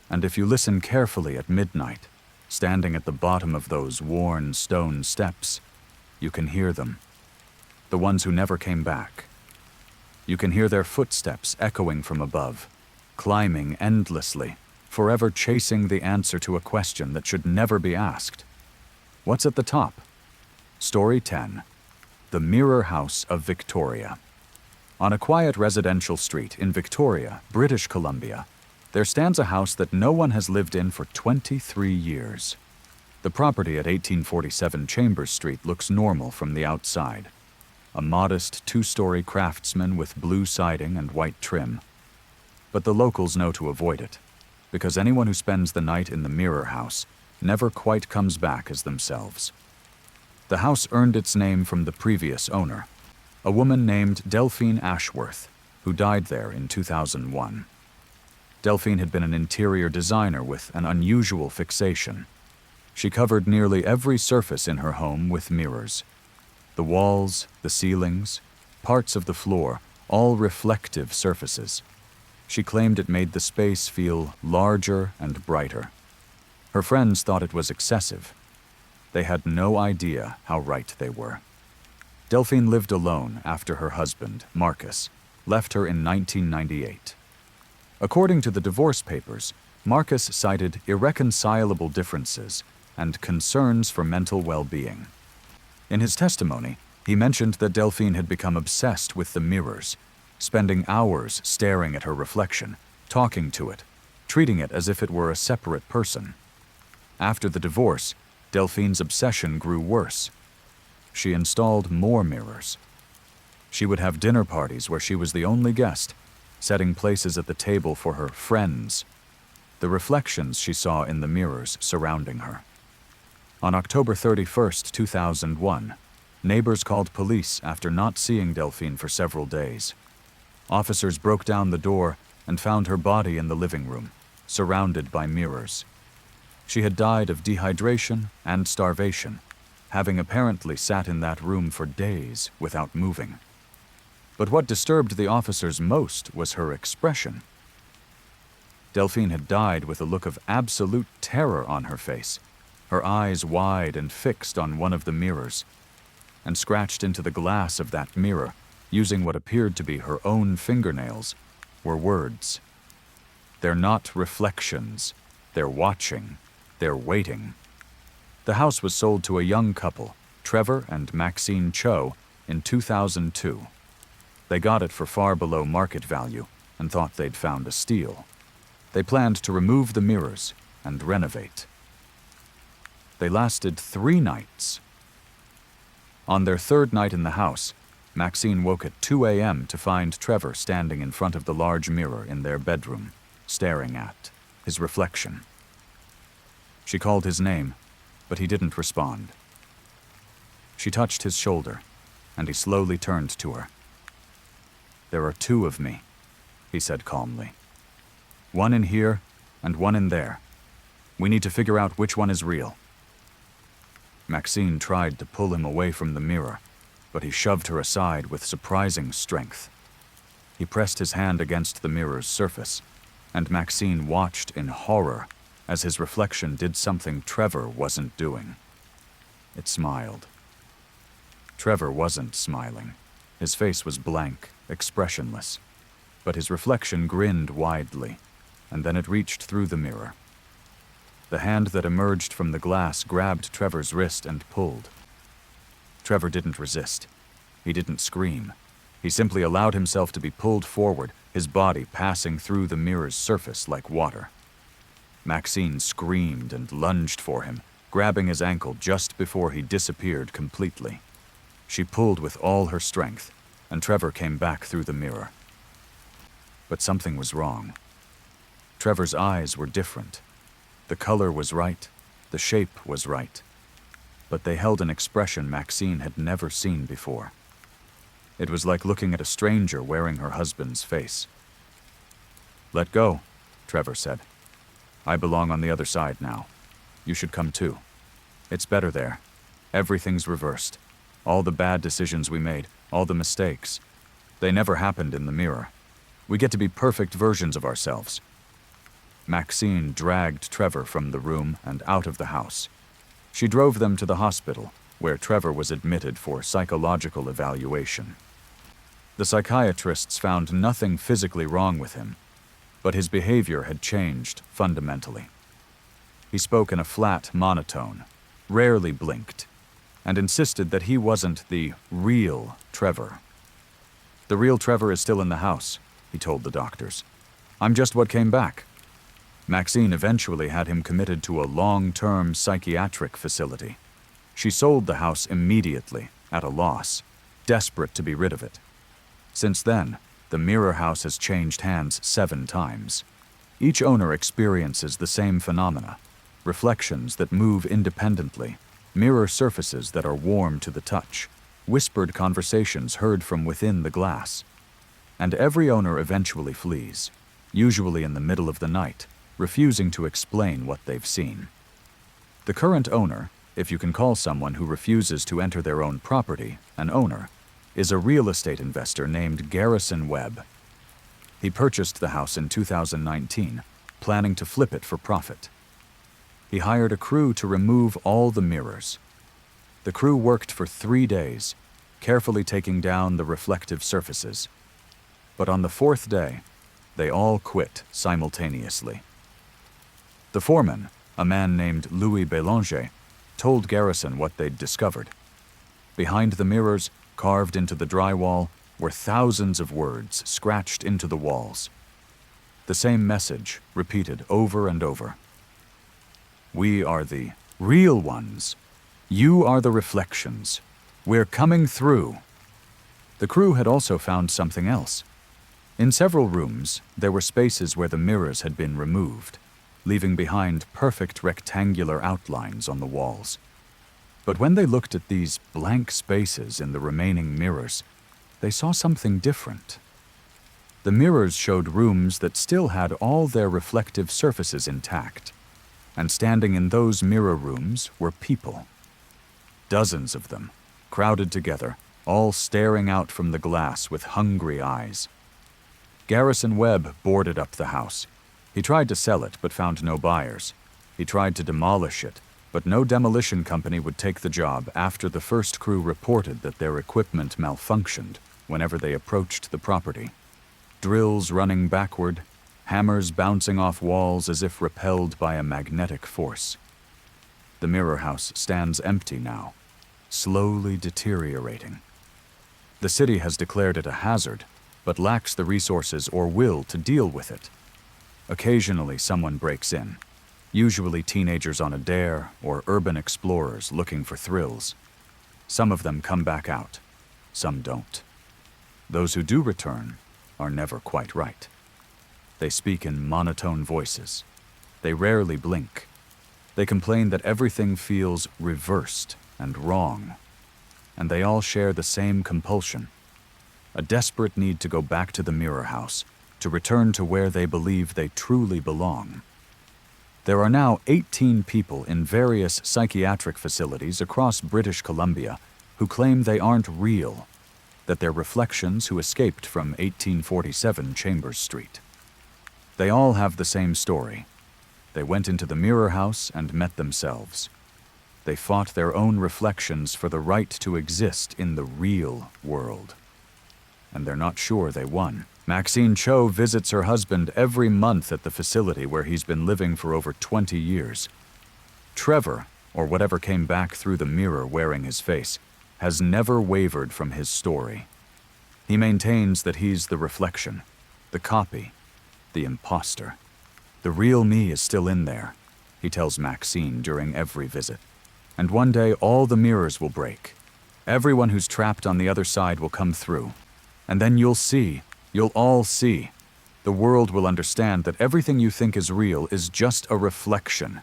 And if you listen carefully at midnight, standing at the bottom of those worn stone steps, you can hear them. The ones who never came back. You can hear their footsteps echoing from above, climbing endlessly, forever chasing the answer to a question that should never be asked. What's at the top? Story 10. The Mirror House of Victoria. On a quiet residential street in Victoria, British Columbia, there stands a house that no one has lived in for 23 years. The property at 1847 Chambers Street looks normal from the outside. A modest two-story craftsman with blue siding and white trim. But the locals know to avoid it, because anyone who spends the night in the Mirror House never quite comes back as themselves. The house earned its name from the previous owner, a woman named Delphine Ashworth, who died there in 2001. Delphine had been an interior designer with an unusual fixation. She covered nearly every surface in her home with mirrors. The walls, the ceilings, parts of the floor, all reflective surfaces. She claimed it made the space feel larger and brighter. Her friends thought it was excessive. They had no idea how right they were. Delphine lived alone after her husband, Marcus, left her in 1998. According to the divorce papers, Marcus cited irreconcilable differences and concerns for mental well-being. In his testimony, he mentioned that Delphine had become obsessed with the mirrors, spending hours staring at her reflection, talking to it, treating it as if it were a separate person. After the divorce, Delphine's obsession grew worse. She installed more mirrors. She would have dinner parties where she was the only guest, setting places at the table for her friends, the reflections she saw in the mirrors surrounding her. On October 31st, 2001, neighbors called police after not seeing Delphine for several days. Officers broke down the door and found her body in the living room, surrounded by mirrors. She had died of dehydration and starvation, having apparently sat in that room for days without moving. But what disturbed the officers most was her expression. Delphine had died with a look of absolute terror on her face, her eyes wide and fixed on one of the mirrors, and scratched into the glass of that mirror, using what appeared to be her own fingernails, were words. "They're not reflections. They're watching. They're waiting." The house was sold to a young couple, Trevor and Maxine Cho, in 2002. They got it for far below market value and thought they'd found a steal. They planned to remove the mirrors and renovate. They lasted 3 nights. On their 3rd night in the house, Maxine woke at 2 a.m. to find Trevor standing in front of the large mirror in their bedroom, staring at his reflection. She called his name, but he didn't respond. She touched his shoulder, and he slowly turned to her. "There are 2 of me," he said calmly. "One in here and one in there. We need to figure out which one is real." Maxine tried to pull him away from the mirror, but he shoved her aside with surprising strength. He pressed his hand against the mirror's surface, and Maxine watched in horror as his reflection did something Trevor wasn't doing. It smiled. Trevor wasn't smiling. His face was blank, expressionless, but his reflection grinned widely, and then it reached through the mirror. The hand that emerged from the glass grabbed Trevor's wrist and pulled. Trevor didn't resist. He didn't scream. He simply allowed himself to be pulled forward, his body passing through the mirror's surface like water. Maxine screamed and lunged for him, grabbing his ankle just before he disappeared completely. She pulled with all her strength, and Trevor came back through the mirror. But something was wrong. Trevor's eyes were different. The color was right. The shape was right. but they held an expression Maxine had never seen before. It was like looking at a stranger wearing her husband's face. "Let go," Trevor said. "I belong on the other side now. You should come too. It's better there. Everything's reversed. All the bad decisions we made, all the mistakes. They never happened in the mirror. We get to be perfect versions of ourselves." Maxine dragged Trevor from the room and out of the house. She drove them to the hospital, where Trevor was admitted for psychological evaluation. The psychiatrists found nothing physically wrong with him, but his behavior had changed fundamentally. He spoke in a flat monotone, rarely blinked, and insisted that he wasn't the real Trevor. "The real Trevor is still in the house," he told the doctors. "I'm just what came back." Maxine eventually had him committed to a long-term psychiatric facility. She sold the house immediately, at a loss, desperate to be rid of it. Since then, the mirror house has changed hands 7 times. Each owner experiences the same phenomena: reflections that move independently, mirror surfaces that are warm to the touch, whispered conversations heard from within the glass. And every owner eventually flees, usually in the middle of the night, refusing to explain what they've seen. The current owner, if you can call someone who refuses to enter their own property an owner, is a real estate investor named Garrison Webb. He purchased the house in 2019, planning to flip it for profit. He hired a crew to remove all the mirrors. The crew worked for 3 days, carefully taking down the reflective surfaces. But on the 4th day, they all quit simultaneously. The foreman, a man named Louis Bélanger, told Garrison what they'd discovered. Behind the mirrors, carved into the drywall, were thousands of words scratched into the walls. The same message, repeated over and over. "We are the real ones. You are the reflections. We're coming through." The crew had also found something else. In several rooms, there were spaces where the mirrors had been removed, leaving behind perfect rectangular outlines on the walls. But when they looked at these blank spaces in the remaining mirrors, they saw something different. The mirrors showed rooms that still had all their reflective surfaces intact, and standing in those mirror rooms were people. Dozens of them, crowded together, all staring out from the glass with hungry eyes. Garrison Webb boarded up the house. He tried to sell it, but found no buyers. He tried to demolish it, but no demolition company would take the job after the first crew reported that their equipment malfunctioned whenever they approached the property. Drills running backward, hammers bouncing off walls as if repelled by a magnetic force. The mirror house stands empty now, slowly deteriorating. The city has declared it a hazard, but lacks the resources or will to deal with it. Occasionally, someone breaks in, usually teenagers on a dare or urban explorers looking for thrills. Some of them come back out, some don't. Those who do return are never quite right. They speak in monotone voices. They rarely blink. They complain that everything feels reversed and wrong. And they all share the same compulsion: a desperate need to go back to the mirror house, to return to where they believe they truly belong. There are now 18 people in various psychiatric facilities across British Columbia who claim they aren't real, that they're reflections who escaped from 1847 Chambers Street. They all have the same story. They went into the mirror house and met themselves. They fought their own reflections for the right to exist in the real world. And they're not sure they won. Maxine Cho visits her husband every month at the facility where he's been living for over 20 years. Trevor, or whatever came back through the mirror wearing his face, has never wavered from his story. He maintains that he's the reflection, the copy, the imposter. The real me is still in there, he tells Maxine during every visit. And one day all the mirrors will break. Everyone who's trapped on the other side will come through. And then you'll all see. The world will understand that everything you think is real is just a reflection.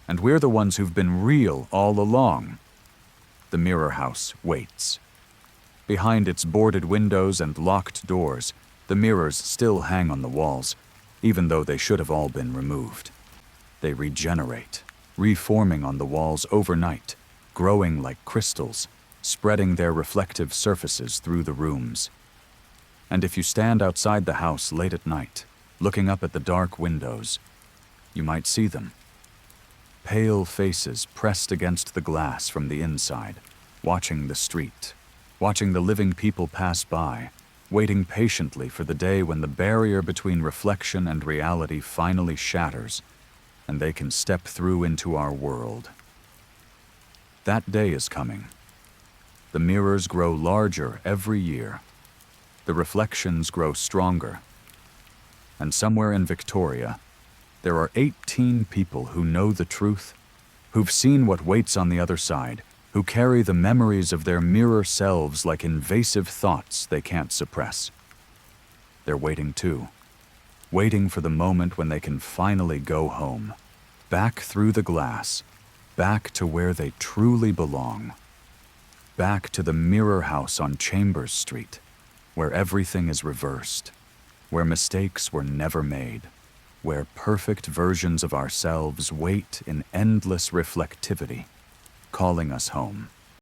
And we're the ones who've been real all along. the mirror house waits. Behind its boarded windows and locked doors, the mirrors still hang on the walls, even though they should have all been removed. They regenerate, reforming on the walls overnight, growing like crystals, spreading their reflective surfaces through the rooms. And if you stand outside the house late at night, looking up at the dark windows, you might see them. Pale faces pressed against the glass from the inside, watching the street, watching the living people pass by, waiting patiently for the day when the barrier between reflection and reality finally shatters, and they can step through into our world. That day is coming. The mirrors grow larger every year. The reflections grow stronger. And somewhere in Victoria, there are 18 people who know the truth, who've seen what waits on the other side, who carry the memories of their mirror selves like invasive thoughts they can't suppress. They're waiting too, waiting for the moment when they can finally go home, back through the glass, back to where they truly belong, back to the mirror house on Chambers Street, where everything is reversed, where mistakes were never made, where perfect versions of ourselves wait in endless reflectivity, calling us home.